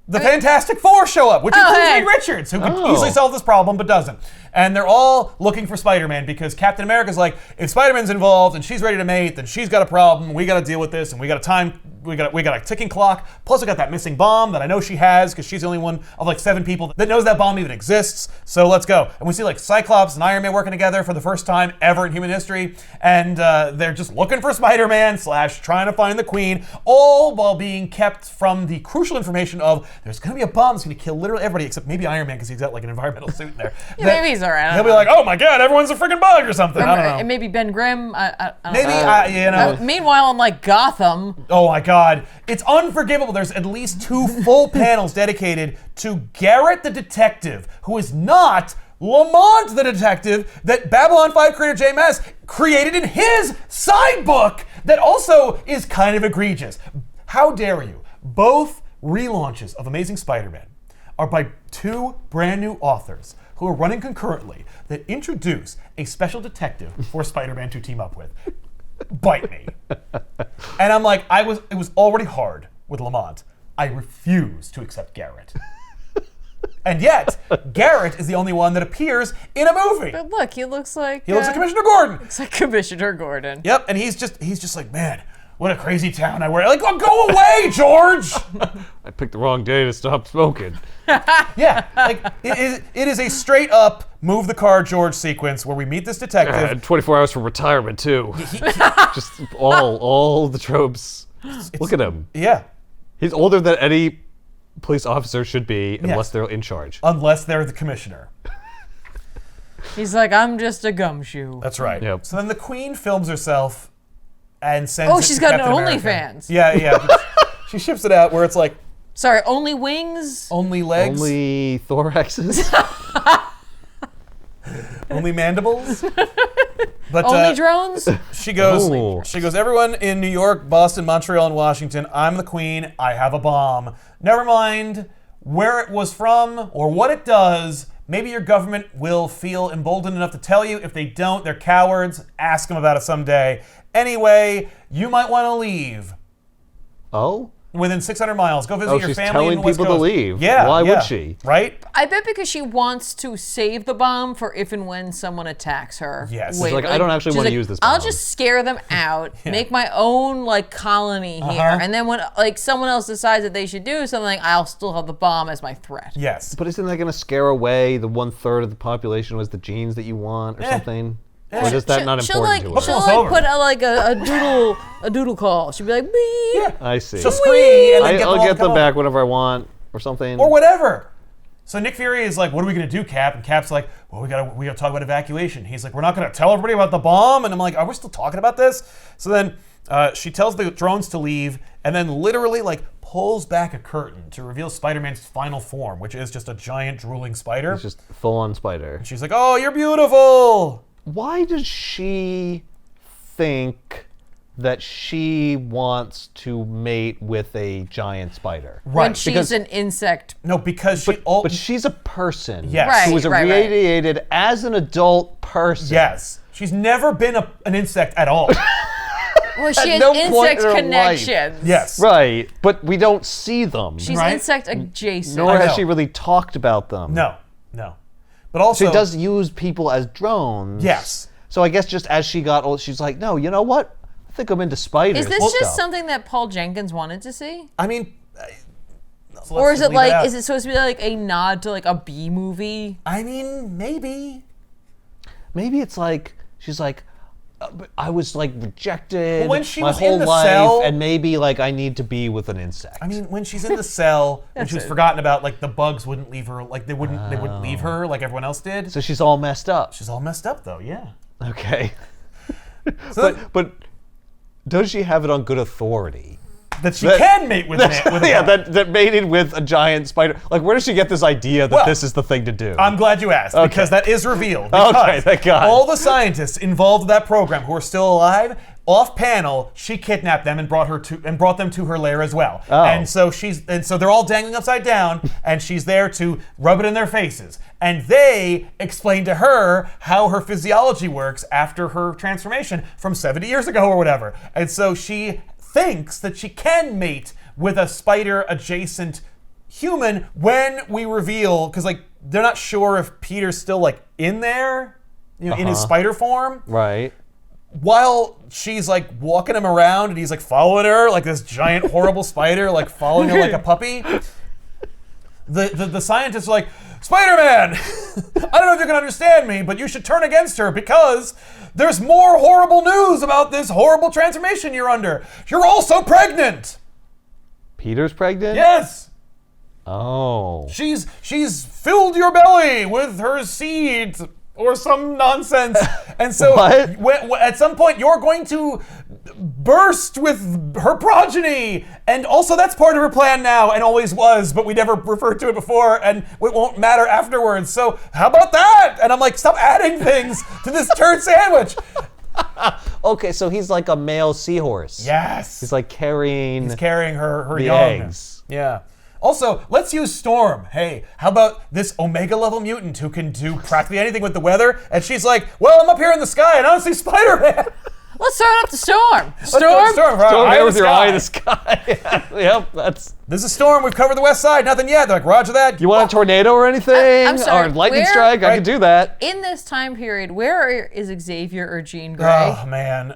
the Fantastic Four show up, which includes hey. Reed Richards, who could Oh. easily solve this problem but doesn't. And they're all looking for Spider-Man because Captain America's like, if Spider-Man's involved and she's ready to mate, then she's got a problem. We got to deal with this, and we got a ticking clock. Plus, we got that missing bomb that I know she has because she's the only one of like 7 people that knows that bomb even exists. So let's go. And we see like Cyclops and Iron Man working together for the first time ever in human history, and they're just looking for Spider-Man / trying to find the Queen, all while being kept from the crucial information of there's going to be a bomb that's going to kill literally everybody except maybe Iron Man because he's got like an environmental suit in there. Yeah, maybe he's all right. I He'll don't be know. like, oh my god, everyone's a freaking bug or something. I don't know. And maybe Ben Grimm. I don't Maybe, know. you know. Meanwhile, in like Gotham, Oh my god. It's unforgivable. There's at least 2 full panels dedicated to Garrett the detective, who is not Lamont the detective that Babylon 5 creator JMS created in his side book that also is kind of egregious. How dare you? Both relaunches of Amazing Spider-Man are by 2 brand new authors who are running concurrently that introduce a special detective for Spider-Man to team up with. Bite me. And I'm like, it was already hard with Lamont. I refuse to accept Garrett. And yet, Garrett is the only one that appears in a movie. but look, he looks like He looks like Commissioner Gordon. Looks like Commissioner Gordon. Yep, and he's just like, man, what a crazy town I wear. Like, oh, go away, George! I picked the wrong day to stop smoking. Yeah, like it is a straight up move the car George sequence where we meet this detective. 24 hours from retirement too. Just all the tropes. Look at him. Yeah, He's older than any police officer should be, unless Yes. they're in charge. unless they're the commissioner. He's like, I'm just a gumshoe. That's right. Yep. So then the Queen films herself and sends Oh, it she's to got an Captain America. OnlyFans. Yeah. She ships it out where it's like Sorry, only wings? only legs, Only thoraxes. only mandibles. But Only drones? she goes, Oh. everyone in New York, Boston, Montreal, and Washington, I'm the Queen, I have a bomb. Never mind where it was from or what it does. Maybe your government will feel emboldened enough to tell you. If they don't, they're cowards. Ask them about it someday. Anyway, you might want to leave. Oh? Within 600 miles. Go visit your she's family telling in the West people to Coast. leave. Yeah. Why yeah. would she? Right? I bet because she wants to save the bomb for if and when someone attacks her. Yes. She's later. like, I don't actually she's wanna like, use this I'll bomb. just scare them out, make my own like colony here, and then when like someone else decides that they should do something, I'll still have the bomb as my threat. Yes. But isn't that going to scare away the 1/3 of the population was the genes that you want or something? Or is that not she'll important like, to her? she'll Almost like over. put a doodle call. She'll be like, beep. Yeah. I see. She'll scream and then I'll all get to come them back over. whenever I want or something. Or whatever. So Nick Fury is like, what are we going to do, Cap? And Cap's like, well, we got to talk about evacuation. He's like, we're not going to tell everybody about the bomb. And I'm like, are we still talking about this? So then she tells the drones to leave and then literally like pulls back a curtain to reveal Spider-Man's final form, which is just a giant drooling spider. It's just full-on spider. She's like, oh, you're beautiful. Why does she think that she wants to mate with a giant spider? When she's because- an insect. No, because But she's a person Yes. who was Right. irradiated as an adult person. yes, she's never been an insect at all. Well, she has no point insect in her life. connections. Yes. Right, but we don't see them. She's Right. insect adjacent. Nor I has know. she really talked about them. No. But also, She does use people as drones. Yes. So I guess just as she got old, she's like, no, you know what? I think I'm into spiders. Is this and just stuff." something that Paul Jenkins wanted to see? I mean, so Or let's is just it leave like, out. is it supposed to be like a nod to like a B movie? I mean, maybe. Maybe it's like she's like, but I was like rejected Well, when she my was whole in the life, cell- and maybe like I need to be with an insect. I mean, when she's in the cell, when she was it. forgotten about, like the bugs wouldn't leave her, like they wouldn't leave her like everyone else did. so she's all messed up. She's all messed up though, yeah. Okay. So But does she have it on good authority? that she can mate with it. Yeah, that mated with a giant spider. Like, where does she get this idea that Well, this is the thing to do? I'm glad you asked because that is revealed. Okay, Because thank God. all the scientists involved with that program who are still alive, off panel, she kidnapped them and brought them to her lair as well. Oh. And so they're all dangling upside down, and she's there to rub it in their faces. And they explain to her how her physiology works after her transformation from 70 years ago or whatever. And so she thinks that she can mate with a spider adjacent human when we reveal, because like they're not sure if Peter's still like in there, in his spider form. right. While she's like walking him around and he's like following her like this giant horrible spider, like following her like a puppy. The scientists are like, Spider-Man, I don't know if you can understand me, but you should turn against her because there's more horrible news about this horrible transformation you're under. You're also pregnant. Peter's pregnant? Yes. Oh. She's filled your belly with her seeds or some nonsense. And so What? at some point you're going to burst with her progeny. And also that's part of her plan now and always was, but we never referred to it before and it won't matter afterwards. So how about that? And I'm like, stop adding things to this turd sandwich. Okay, so he's like a male seahorse. Yes. He's like carrying He's carrying her the young. eggs. Yeah. Also, let's use Storm. Hey, how about this Omega level mutant who can do practically anything with the weather? And she's like, well, I'm up here in the sky and I don't see Spider-Man. Let's throw it up to Storm. Storm, Go there with your eye in the sky. Yep, that's. There's a storm. We've covered the west side. Nothing yet. They're like, Roger that. You want a tornado or anything? I'm sorry, Or lightning where- strike? I can do that. In this time period, where is Xavier or Jean Grey? Oh man,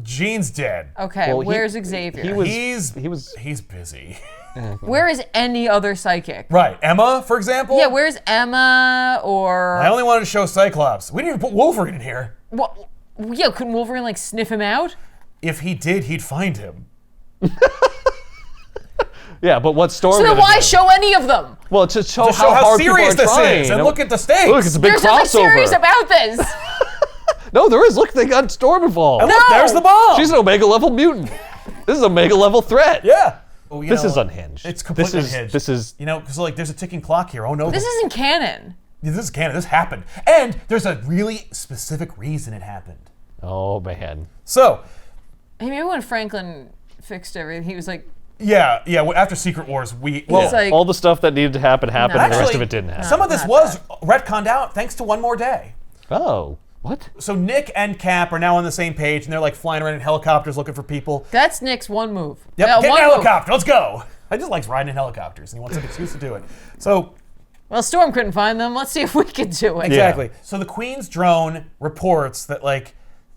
Jean's dead. Okay, Well, he- where's Xavier? He's busy. Where is any other psychic? Right, Emma, for example. Yeah, where's Emma or... I only wanted to show Cyclops. We didn't even put Wolverine in here. What? Yeah, couldn't Wolverine like sniff him out? If he did, he'd find him. Yeah, but what's Storm So then gonna why do? show any of them? Well, to show To show how hard serious people are this trying. is, and look at the stakes. Look, it's a big There's nothing crossover. serious about this. No, there is. Look, they got Storm involved. And look, No! there's the bomb. She's an Omega level mutant. This is an Omega level threat. Yeah. Well, you This know, is unhinged. It's completely unhinged. This is. You know, because like there's a ticking clock here. Oh no. This isn't canon. This is canon. This happened, and there's a really specific reason it happened. Oh man. So, Hey, maybe when Franklin fixed everything, he was like, yeah. Well, after Secret Wars, It's well, like- all the stuff that needed to happen happened, and the rest actually, of it didn't happen. some of this Not was retconned out thanks to One More Day. Oh, what? So Nick and Cap are now on the same page, and they're like flying around in helicopters looking for people. that's Nick's one move. Yep, Yeah, get in one a move. helicopter. Let's go. I just likes riding in helicopters, and he wants an excuse to do it. So. Well, Storm couldn't find them. Let's see if we can do it. Exactly. So the Queen's drone reports that like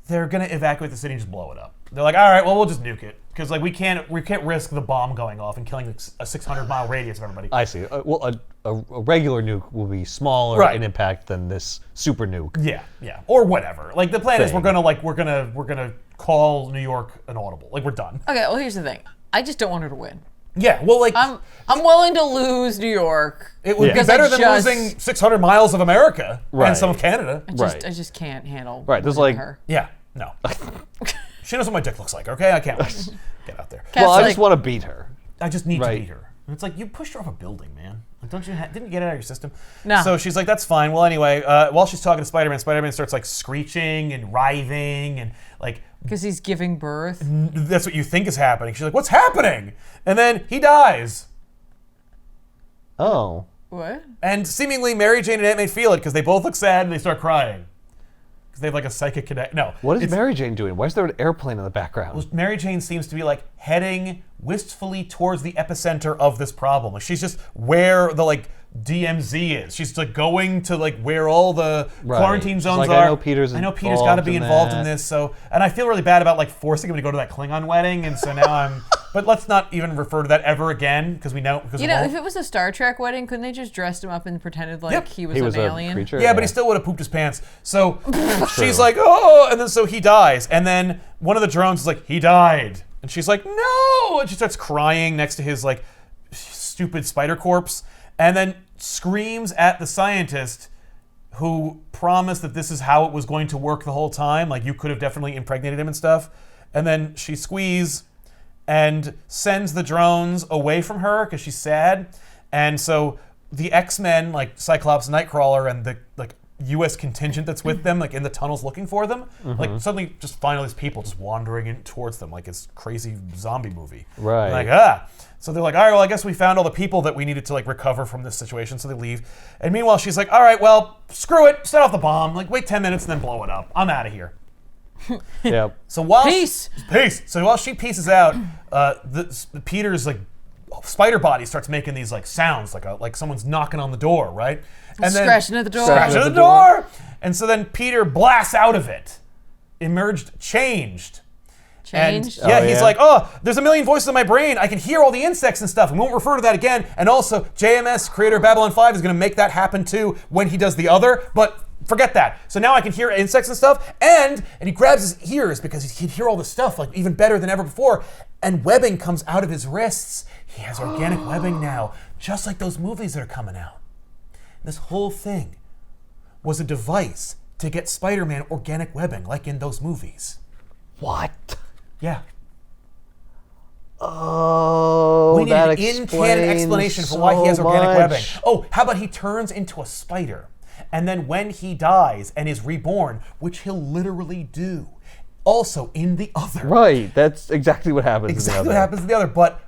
they're gonna evacuate the city and just blow it up. They're like, all right, well we'll just nuke it because like we can't risk the bomb going off and killing a 600-mile radius of everybody. I see. Well, a regular nuke will be smaller Right. in impact than this super nuke. Yeah, or whatever. Like the plan is Thing. we're gonna call New York an audible. Like we're done. Okay, well, here's the thing. I just don't want her to win. Yeah. Well, like I'm willing to lose New York. it would be because better I than just- losing 600 miles of America Right. and some of Canada. Right. I just can't handle Right, there's losing like- her. Yeah. No. She knows what my dick looks like. Okay, I can't wait. Get out there. Cat's Well, I like, just want to beat her. I just need to Right. beat her. And it's like, you pushed her off a building, man. Like, didn't you get it out of your system? No. So she's like, that's fine. Well, anyway, while she's talking to Spider-Man, Spider-Man starts like screeching and writhing and like, because he's giving birth. that's what you think is happening. She's like, what's happening? And then he dies. Oh. What? And seemingly Mary Jane and Aunt May feel it because they both look sad and they start crying. Because they have like a psychic connect. No. What is it's- Mary Jane doing? Why is there an airplane in the background? Mary Jane seems to be like heading wistfully towards the epicenter of this problem. Like she's just where the like DMZ is. She's like going to like where all the Right. quarantine She's zones like, are. I know Peter's got to be involved in involved in that. this. So, and I feel really bad about like forcing him to go to that Klingon wedding. And so now I'm. But let's not even refer to that ever again because we know. Because You we know, won't. if it was a Star Trek wedding, couldn't they just dressed him up and pretended like Yep. he was He an was a alien? creature. Yeah, but he still would have pooped his pants. So she's like, oh, and then so he dies. And then one of the drones is like, he died. And she's like, no. And she starts crying next to his like stupid spider corpse and then screams at the scientist who promised that this is how it was going to work the whole time. Like you could have definitely impregnated him and stuff. And then she squeezes and sends the drones away from her because she's sad. And so the X-Men, like Cyclops, Nightcrawler, and the like U.S. contingent that's with them, like in the tunnels looking for them, like suddenly just find all these people just wandering in towards them like it's crazy zombie movie. Right. Like, So they're like, all right, well, I guess we found all the people that we needed to like recover from this situation, so they leave. And meanwhile, she's like, all right, well, screw it, set off the bomb, like wait 10 minutes and then blow it up. I'm out of here. Yep. So while Peace. peace. So while she pieces out, Peter's like spider body starts making these like sounds, like someone's knocking on the door, right? And Scratching at the door. Scratching at the door. And so then Peter blasts out of it, changed. Changed. And yeah, Oh, he's yeah. like, oh, there's a million voices in my brain. I can hear all the insects and stuff. We won't refer to that again. And also, JMS, creator of Babylon 5, is going to make that happen too when he does the other. But forget that. So now I can hear insects and stuff. And he grabs his ears because he can hear all this stuff like even better than ever before. And webbing comes out of his wrists. He has organic webbing now, just like those movies that are coming out. This whole thing was a device to get Spider-Man organic webbing, like in those movies. What? Yeah. Oh, We need that an in-canon explains explanation for why he has so organic webbing. much. Oh, how about he turns into a spider, and then when he dies and is reborn, which he'll literally do, also in the other. Right, that's exactly what happens. Exactly in the what other. happens in the other, but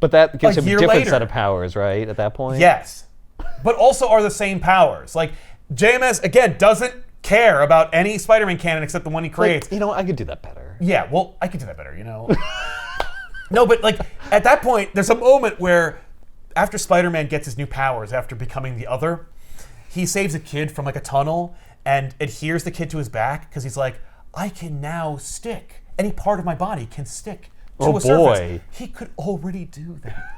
But that gives a him a year different later. set of powers, right? At that point. yes. But also are the same powers. Like, JMS, again, doesn't care about any Spider-Man canon except the one he creates. Like, you know, I could do that better. Yeah, well, I could do that better, you know? No, but like at that point, there's a moment where after Spider-Man gets his new powers after becoming the other, he saves a kid from like a tunnel and adheres the kid to his back because he's like, I can now stick. Any part of my body can stick to Oh, a surface. boy. He could already do that.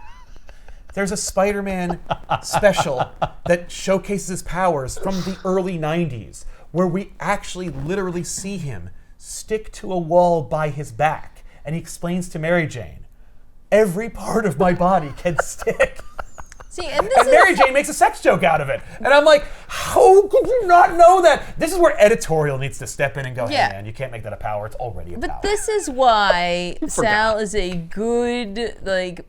There's a Spider-Man special that showcases his powers from the early 90s where we actually literally see him stick to a wall by his back. And he explains to Mary Jane, every part of my body can stick. See, and And Mary Jane makes a sex joke out of it. And I'm like, how could you not know that? This is where editorial needs to step in and go, hey Yeah. man, you can't make that a power. It's already a power. But this is why Sal is a good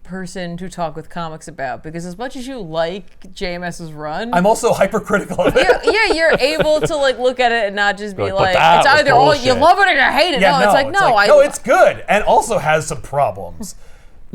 person to talk with comics about, because as much as you like JMS's run, I'm also hypercritical of it. you're able to look at it and not just be But like, that it's was either you bullshit. love it or you hate it. Yeah, no, it's like no, it's good and also has some problems.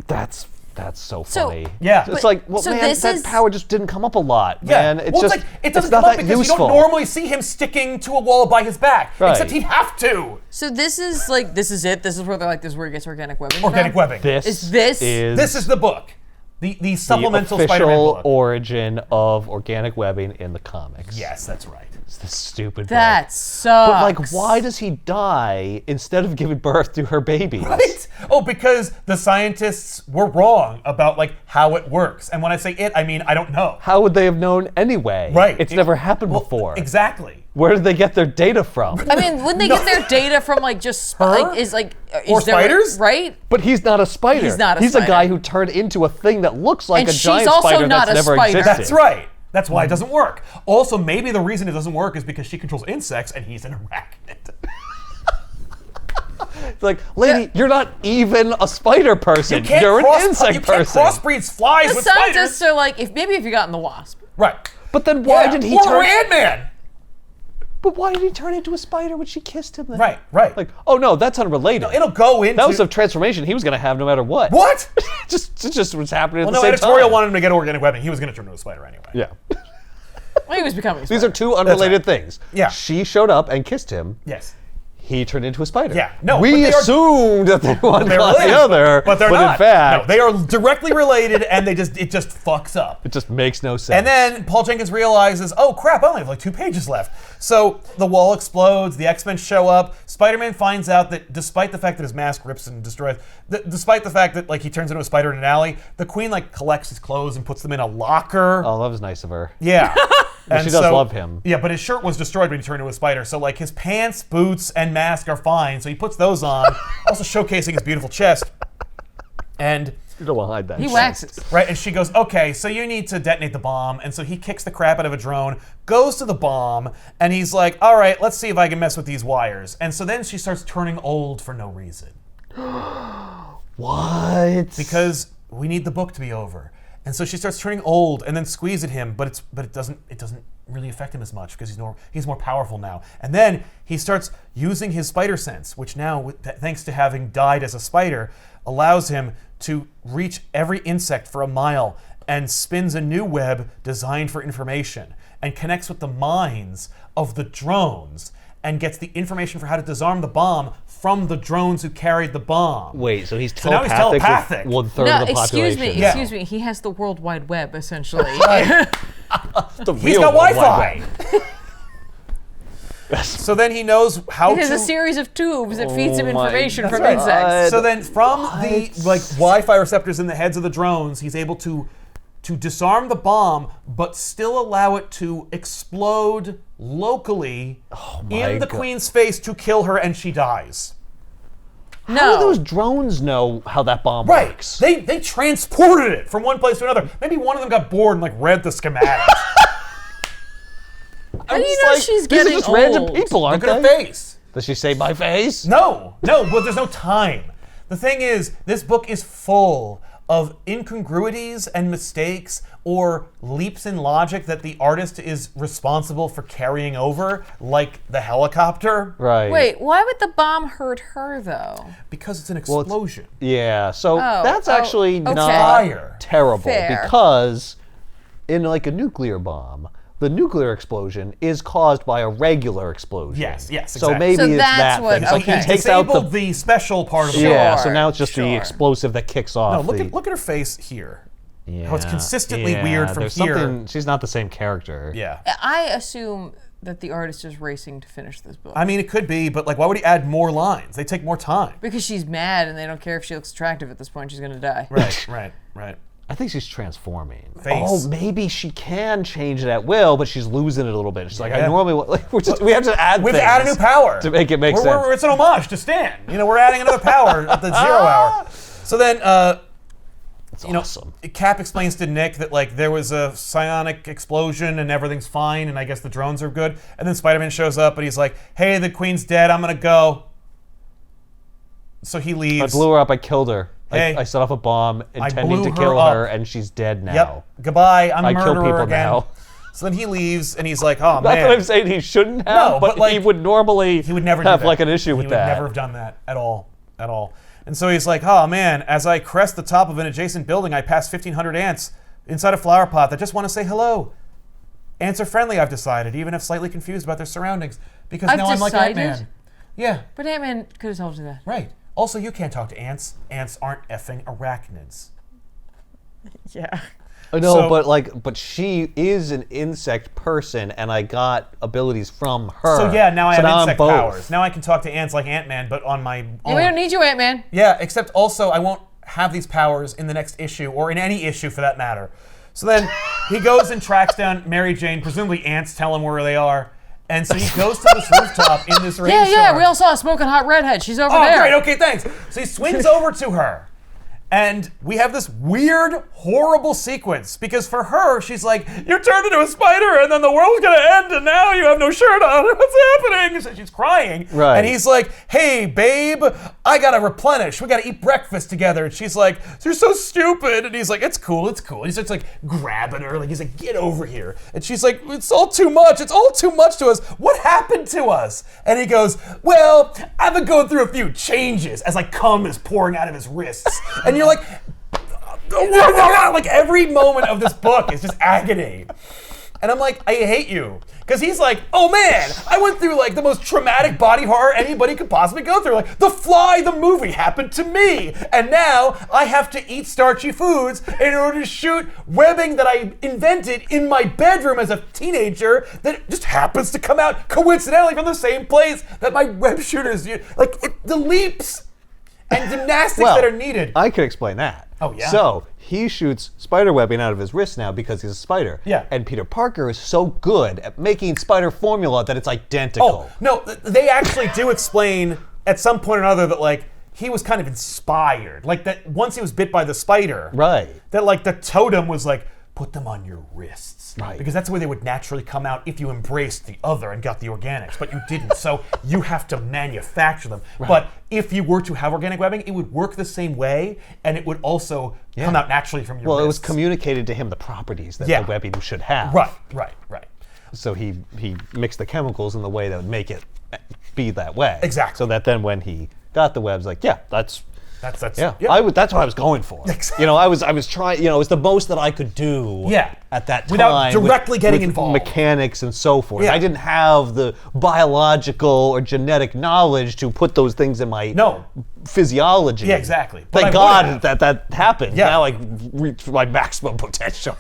That's so funny. Yeah. It's But- like, well, so man, this that is- power just didn't come up a lot, Yeah, man. It's well, just it's like it doesn't it's not come up that because useful. you don't normally see him sticking to a wall by his back, Right. except he'd have to. So this is this is it. This is where they're like, this is where he gets organic webbing. Organic from? webbing. This Is this- This is the book, the supplemental the Spider-Man official book. origin of organic webbing in the comics. Yes, that's right. It's this stupid book. That sucks. But why does he die instead of giving birth to her babies? Right? Oh, because the scientists were wrong about how it works. And when I say it, I mean I don't know. How would they have known anyway? Right. It's never happened Well, before. Exactly. Where did they get their data from? I mean, wouldn't they get their data from just Her? is Or there, spiders? right? But he's not a spider. He's not a He's a spider. guy who turned into a thing that looks like And a she's giant also spider not that's a never spider. existed. That's right. That's why it doesn't work. Also, maybe the reason it doesn't work is because she controls insects and he's an arachnid. It's like, lady, you're not even a spider person. You're an insect you person. can't crossbreed flies The with spiders. scientists are like, if you gotten the wasp. Right. But then why Yeah, did he or turn? Ant-Man. But why did he turn into a spider when she kissed him? Then? Right. Like, oh no, that's unrelated. It'll go into... That was a transformation he was going to have no matter what. What? It just was happening Well, at the no, same editorial time. wanted him to get organic webbing. He was going to turn into a spider anyway. Yeah. Well, he was becoming a These spider. are two unrelated things. Yeah. She showed up and kissed him. Yes. He turned into a spider. Yeah, no, but We they are- assumed that they one They're caused the related, other, but they're not. in fact, No, they are directly related, and it just fucks up. it just makes no sense. And then Paul Jenkins realizes, oh crap, I only have 2 pages left. So the wall explodes, the X-Men show up, Spider-Man finds out that despite the fact that his mask rips and destroys, despite the fact that he turns into a spider in an alley, the Queen collects his clothes and puts them in a locker. oh, that was nice of her. Yeah. And she does love him. Yeah, but his shirt was destroyed when he turned into a spider. So his pants, boots, and mask are fine. So he puts those on, also showcasing his beautiful chest. And You don't want to hide that. He shit. waxes. right, and she goes, okay, so you need to detonate the bomb. And so he kicks the crap out of a drone, goes to the bomb, and he's like, all right, let's see if I can mess with these wires. And so then she starts turning old for no reason. What? Because we need the book to be over. And so she starts turning old and then squeeze at him, but it doesn't really affect him as much because he's more powerful now. And then he starts using his spider sense, which now, thanks to having died as a spider, allows him to reach every insect for a mile and spins a new web designed for information and connects with the minds of the drones and gets the information for how to disarm the bomb from the drones who carried the bomb. Wait, so he's now he's telepathic, telepathic. with one-third No, of the excuse population. me, Yeah. excuse me. He has the World Wide Web, essentially. The He's real got World Wi-Fi. Wide Web. So then he knows how He has to... a series of tubes that feeds him Oh my information from right. insects. So then from the Wi-Fi receptors in the heads of the drones, he's able to disarm the bomb, but still allow it to explode locally in the God. Queen's face to kill her, and she dies. How do No. those drones know how that bomb Right. works? They transported it from one place to another. Maybe one of them got bored and read the schematics. How do you know she's These getting are just random old? people, aren't Look at they? her face. Does she say my face? No, but there's no time. The thing is, this book is full of incongruities and mistakes or leaps in logic that the artist is responsible for carrying over, like the helicopter, Right. Wait, why would the bomb hurt her though? because it's an explosion. Yeah, so that's oh, actually okay. not Fire. terrible Fair. because in a nuclear bomb, the nuclear explosion is caused by a regular explosion. Yes, So exactly. maybe So it's that's that what- thing. So okay. he takes out Disabled the the special part of the yeah. Sure, So now it's just the sure. explosive that kicks off. No, the, look at her face here. yeah, how it's consistently yeah, weird from there's here. something- She's not the same character. Yeah. I assume that the artist is racing to finish this book. I mean, it could be, but why would he add more lines? They take more time. Because she's mad and they don't care if she looks attractive at this point, she's gonna die. Right. I think she's transforming. Face. Oh, maybe she can change it at will, but she's losing it a little bit. She's like, I Yeah. normally we have to add We have things to add a new power to make it make sense. It's an homage to Stan. We're adding another power at the 0 hour. So then sounds awesome. Cap explains to Nick that like there was a psionic explosion and everything's fine, and I guess the drones are good. And then Spider-Man shows up and he's like, "Hey, the Queen's dead. I'm gonna go." So he leaves. I blew her up. I killed her. Hey, I set off a bomb intending to blew kill her her, up. and she's dead now. Yep. Goodbye. I'm a I kill murderer people again. now. So then he leaves and he's like, "Oh Not man." that I'm saying he shouldn't have, No, but like, he would normally He would never have do that. like an issue with that. He would never have done that at all. And so he's like, "Oh man, as I crest the top of an adjacent building, I pass 1,500 ants inside a flower pot that just want to say hello. Ants are friendly, I've decided, even if slightly confused about their surroundings, because I've now I'm like decided? Ant-Man." Yeah, But Ant-Man could have told you that. right. Also, you can't talk to ants. Ants aren't effing arachnids. Yeah. No, So- but she is an insect person, and I got abilities from her. So yeah, now I So have I'm insect both. powers. Now I can talk to ants like Ant-Man, but on my own. Yeah, we don't need you, Ant-Man. Yeah, except also I won't have these powers in the next issue, or in any issue for that matter. So then he goes and tracks down Mary Jane, presumably ants tell him where they are. And so he goes to this rooftop in this rainstorm. Yeah, we all saw a smoking hot redhead. She's over Oh, there. great, okay, thanks. So he swings over to her. And we have this weird, horrible sequence because for her, she's like, "You turned into a spider, and then the world's gonna end, and now you have no shirt on. What's happening?" So she's crying, Right. And he's like, "Hey, babe, I gotta replenish. We gotta eat breakfast together." And she's like, "You're so stupid." And he's like, "It's cool, it's cool." And he starts like grabbing her, like he's like, "Get over here." And she's like, "It's all too much. It's all too much to us. What happened to us?" And he goes, "Well, I've been going through a few changes," as like cum is pouring out of his wrists. And you're like, like every moment of this book is just agony. And I'm like, I hate you. Because he's like, "Oh man, I went through like the most traumatic body horror anybody could possibly go through. Like The Fly, the movie, happened to me. And now I have to eat starchy foods in order to shoot webbing that I invented in my bedroom as a teenager that just happens to come out coincidentally from the same place that my web shooters use." Like the leaps and gymnastics that are needed. I could explain that. Oh, yeah? So he shoots spider webbing out of his wrist now because he's a spider. Yeah. And Peter Parker is so good at making spider formula that it's identical. Oh, no, they actually do explain at some point or another that, like, he was kind of inspired. Like, that once he was bit by the spider, Right. that, like, the totem was like, "Put them on your wrists." Right. Because that's where they would naturally come out if you embraced the other and got the organics, but you didn't. So you have to manufacture them. Right. But if you were to have organic webbing, it would work the same way, and it would also come out naturally from your Well, it was wrists. communicated to him the properties that Yeah. the webbing should have. Right. So he mixed the chemicals in the way that would make it be that way. Exactly. So that then when he got the webs, like, yeah, that's That's yeah. That's what I was going for. Exactly. You know, I was trying. You know, it was the most that I could do. Yeah. At that time, Without directly getting with involved. mechanics and so forth. Yeah. I didn't have the biological or genetic knowledge to put those things in my physiology. Yeah, exactly. But I Thank would God have. that happened. Yeah. Now I reached my maximum potential.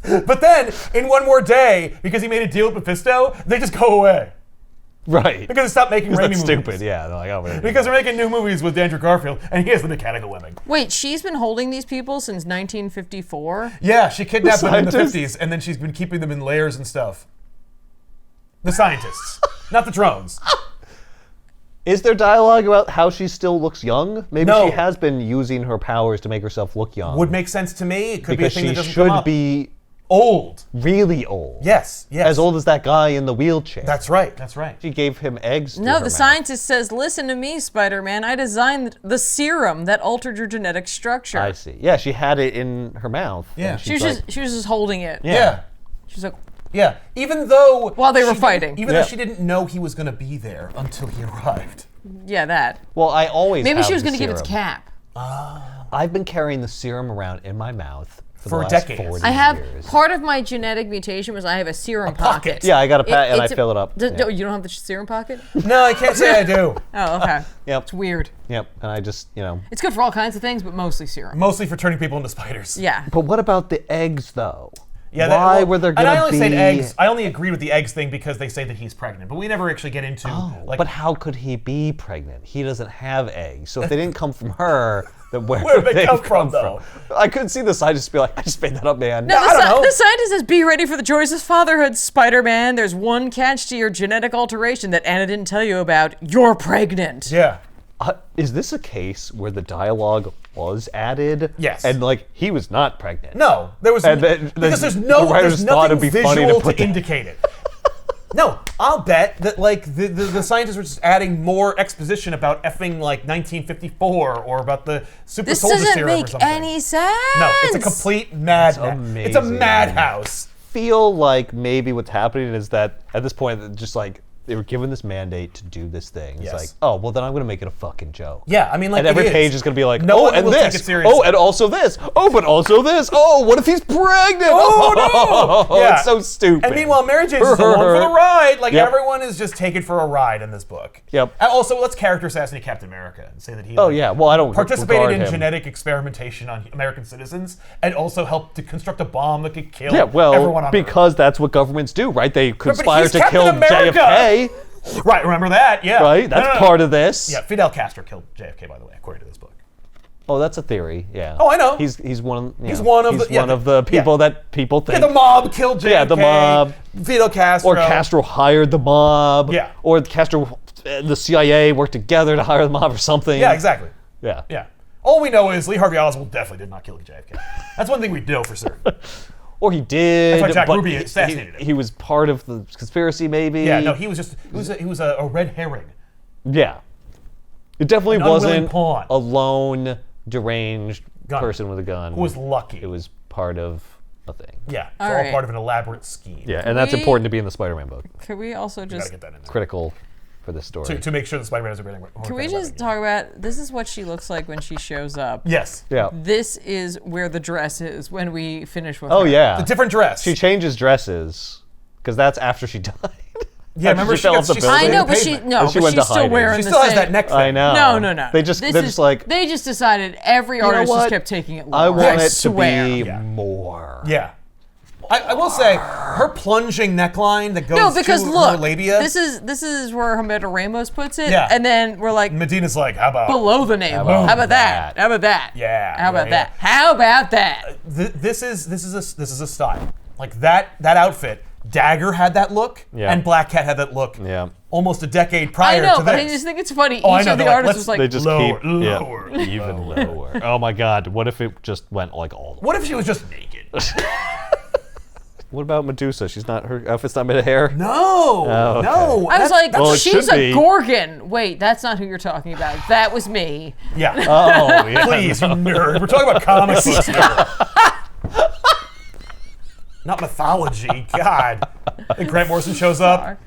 But then, in one more day, because he made a deal with Mephisto, they just go away. Right. Because they stopped making Raimi That's movies. stupid. Yeah. They're like, oh, wait. Because they're making new movies with Andrew Garfield, and he has the mechanical webbing. Wait, she's been holding these people since 1954? Yeah, she kidnapped them in the scientists? 50s, and then she's been keeping them in layers and stuff. The scientists, not the drones. Is there dialogue about how she still looks young? Maybe No. she has been using her powers to make herself look young. Would make sense to me. It could because be a thing she that doesn't come should up. be Old. really old. Yes. As old as that guy in the wheelchair. That's right. She gave him eggs. No, through her the mouth. scientist says, "Listen to me, Spider-Man. I designed the serum that altered your genetic structure." I see. Yeah, she had it in her mouth. Yeah. and She was she's like, she was just holding it. Yeah. She was like, Yeah. Even though While they were she fighting. didn't- even though she didn't know he was going to be there until he arrived. yeah, that. well, I always Maybe have she was the going to give it to serum. Cap. I've been carrying the serum around in my mouth for the last decades. 40 I have years. part of my genetic mutation was I have a serum pocket. Yeah, I got a pack and I it's fill it up. Does- Yeah. You don't have the serum pocket? No, I can't say I do. Oh, okay. Yep. It's weird. Yep, and I just, It's good for all kinds of things, but mostly serum. Mostly for turning people into spiders. Yeah. But what about the eggs, though? Yeah, Why were there and going I to only be... said eggs. I only agreed with the eggs thing because they say that he's pregnant, but we never actually get into like. But how could he be pregnant? He doesn't have eggs. So if they didn't come from her, then where Where'd did they they come from, though? I couldn't see the scientist be like, I just made that up, man. No, I don't know. the scientist says, "Be ready for the joys of fatherhood, Spider-Man. There's one catch to your genetic alteration that Anna didn't tell you about. You're pregnant." Yeah. Is this a case where the dialogue was added. Yes. And like he was not pregnant. No, there was And because the there's writers thought nothing it'd be funny to visual put to that. indicate it. No, I'll bet that like the scientists were just adding more exposition about effing like 1954 or about the super This soldier doesn't serum or make something. any sense. No, it's a complete madhouse. amazing. It's a madhouse. Feel like maybe what's happening is that at this point, just like they were given this mandate to do this thing. It's Yes. like, oh, well, then I'm going to make it a fucking joke. Yeah, I mean, like, and every it page is going to be like, No oh, one and will take this. it seriously. Oh, and also this. Oh, but also this. Oh, what if he's pregnant? Oh, no! Yeah. It's so stupid. And meanwhile, Mary Jane's just along for the ride. Like, Yep. everyone is just taken for a ride in this book. Yep. And also, let's character assassinate Captain America and say that he Oh, yeah. Well, I don't participated regard in him. genetic experimentation on American citizens and also helped to construct a bomb that could kill Yeah, well, everyone on Earth. because that's what governments do, right? They conspire he's to Captain kill America! JFK, Right, remember that? Yeah. right? That's part of this. Yeah, Fidel Castro killed JFK, by the way, according to this book. Oh, that's a theory. Yeah. Oh, I know. He's one. You He's know, one of he's the- yeah, one of the people that people think. Yeah, the mob killed JFK. Yeah, the mob. Fidel Castro. Or Castro hired the mob. Yeah. Or Castro, the CIA worked together to hire the mob or something. Yeah, exactly. Yeah. Yeah. All we know is Lee Harvey Oswald definitely did not kill JFK. That's one thing we know for certain. Or he did. That's why Jack but Ruby assassinated him. He was part of the conspiracy, maybe. Yeah, no, he was a red herring. Yeah. It definitely An unwilling wasn't pawn. a lone, deranged Gun. person with a gun. Who was lucky. It was part of a thing. Yeah, it's All all right. part of an elaborate scheme. Yeah, and that's We- important to be in the Spider-Man book. Can we also Gotta just get that in there. Critical for this story. To make sure the Spider-Man is a really can we just talk about this is what she looks like when she shows up. Yes. Yeah. This is where the dress is when we finish with Oh, her. yeah. A different dress. She changes dresses because that's after she died. Yeah, remember she fell off the she building? I know, but pavement. she no, And she but went she's to still hiding. wearing She the still has same. that neck thing. I know. No. They just This they're is- just like, they just decided every artist what? just kept taking it lower. I want it to swear. be Yeah. more. Yeah. I will say, her plunging neckline that goes No, because to look, her labia. this is where Humberto Ramos puts it, Yeah. and then we're like Medina's like, how about below the navel. about How about that? that? How about that? Yeah, How about yeah, that? How about that? This is a style. Like that outfit. Dagger had that look, Yeah. and Black Cat had that look. Yeah. Almost a decade I prior know, to but this. I just think it's funny. Oh, I Each know, of the they're like, artists let's- was like, They just Lower, keep lower, even lower. Oh my God! What if it just went like all? What if she was just naked? What about Medusa? She's not, her outfit's not made of hair. No, Oh, okay. no. I was like, Well, it she's should a be. Gorgon. Wait, that's not who you're talking about. That was me. yeah. Oh yeah. Please, you nerd. We're talking about comics here. Not mythology. God. And Grant Morrison shows up.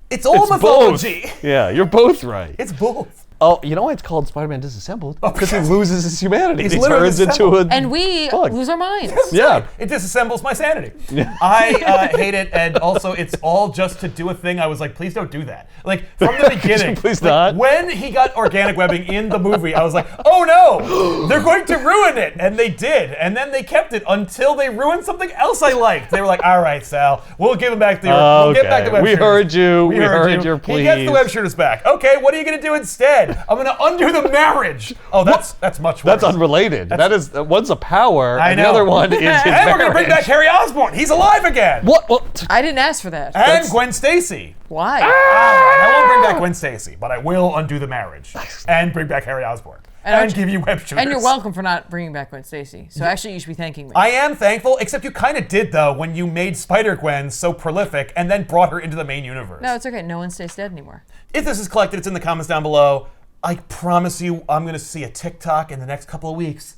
It's all It's mythology. both. Yeah, you're both right. It's both. Oh, you know why it's called Spider-Man Disassembled? Because he because loses his humanity. he's He literally turns into a. And we Bug. lose our minds. Yeah. It disassembles my sanity. I hate it, and also it's all just to do a thing. I was like, please don't do that. Like from the beginning, please like, not? When he got organic webbing in the movie, I was like, oh no, they're going to ruin it, and they did, and then they kept it until they ruined something else I liked. They were like, all right, Sal, we'll give him back the. We'll get back the web We shooters. heard you. We heard your He gets the pleas. web shooters back. Okay, what are you going to do instead? I'm going to undo the marriage. Oh, that's much worse. That's unrelated. That is one's a power, I and the know. other one is his And we're going to bring back marriage. Harry Osborn. He's alive again. What? I didn't ask for that. And Gwen Stacy. Why? I won't bring back Gwen Stacy, but I will undo the marriage and bring back Harry Osborn and give you web shooters. And you're welcome for not bringing back Gwen Stacy. So actually, you should be thanking me. I am thankful, except you kind of did though when you made Spider-Gwen so prolific and then brought her into the main universe. No, it's okay. No one stays dead anymore. If this is collected, it's in the comments down below. I promise you, I'm gonna see a TikTok in the next couple of weeks.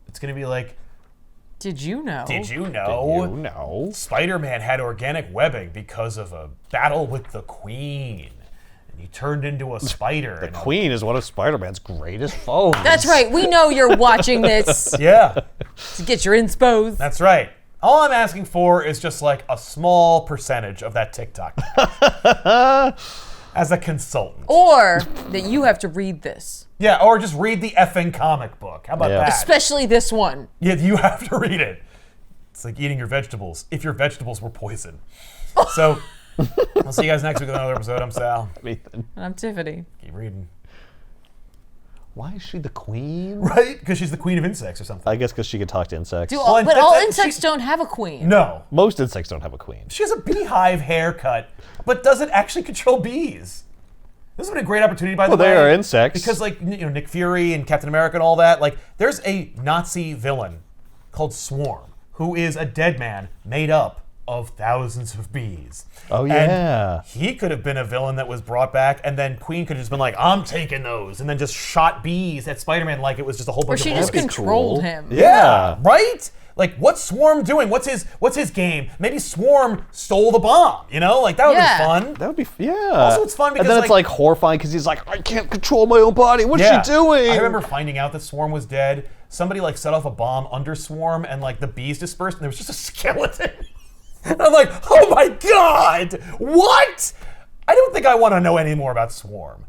It's gonna be like, Did you know? did you know? No. Spider-Man had organic webbing because of a battle with the Queen. And he turned into a spider. The Queen is one of Spider-Man's greatest foes. That's right. We know you're watching this Yeah, to get your inspos. that's right. All I'm asking for is just like a small percentage of that TikTok. As a consultant. Or that you have to read this. Yeah, or just read the effing comic book. How about Yeah. that? Especially this one. Yeah, you have to read it. It's like eating your vegetables if your vegetables were poison. So, I'll see you guys next week with another episode. I'm Sal. Ethan. And I'm Tiffany. Keep reading. Why is she the queen? Right? Because she's the queen of insects or something. I guess because she can talk to insects. But and all that- insects she- don't have a queen. No. Most insects don't have a queen. She has a beehive haircut, but doesn't actually control bees. This would be a great opportunity, by the way. Well, they are insects. Because, like, Nick Fury and Captain America and all that, like, there's a Nazi villain called Swarm, who is a dead man made up of thousands of bees. Oh, yeah. And he could have been a villain that was brought back, and then Queen could have just been like, I'm taking those, and then just shot bees at Spider-Man like it was just a whole Or bunch she of just monkeys. controlled cool. him. Yeah. Right? Like, what's Swarm doing? What's his game? Maybe Swarm stole the bomb, Like, that would Yeah. be fun. That would be, yeah. Also, it's fun because, and then it's like horrifying because he's like, I can't control my own body. What's she doing? I remember finding out that Swarm was dead. Somebody, like, set off a bomb under Swarm, and, like, the bees dispersed, and there was just a skeleton. And I'm like, oh my God, what? I don't think I want to know any more about Swarm.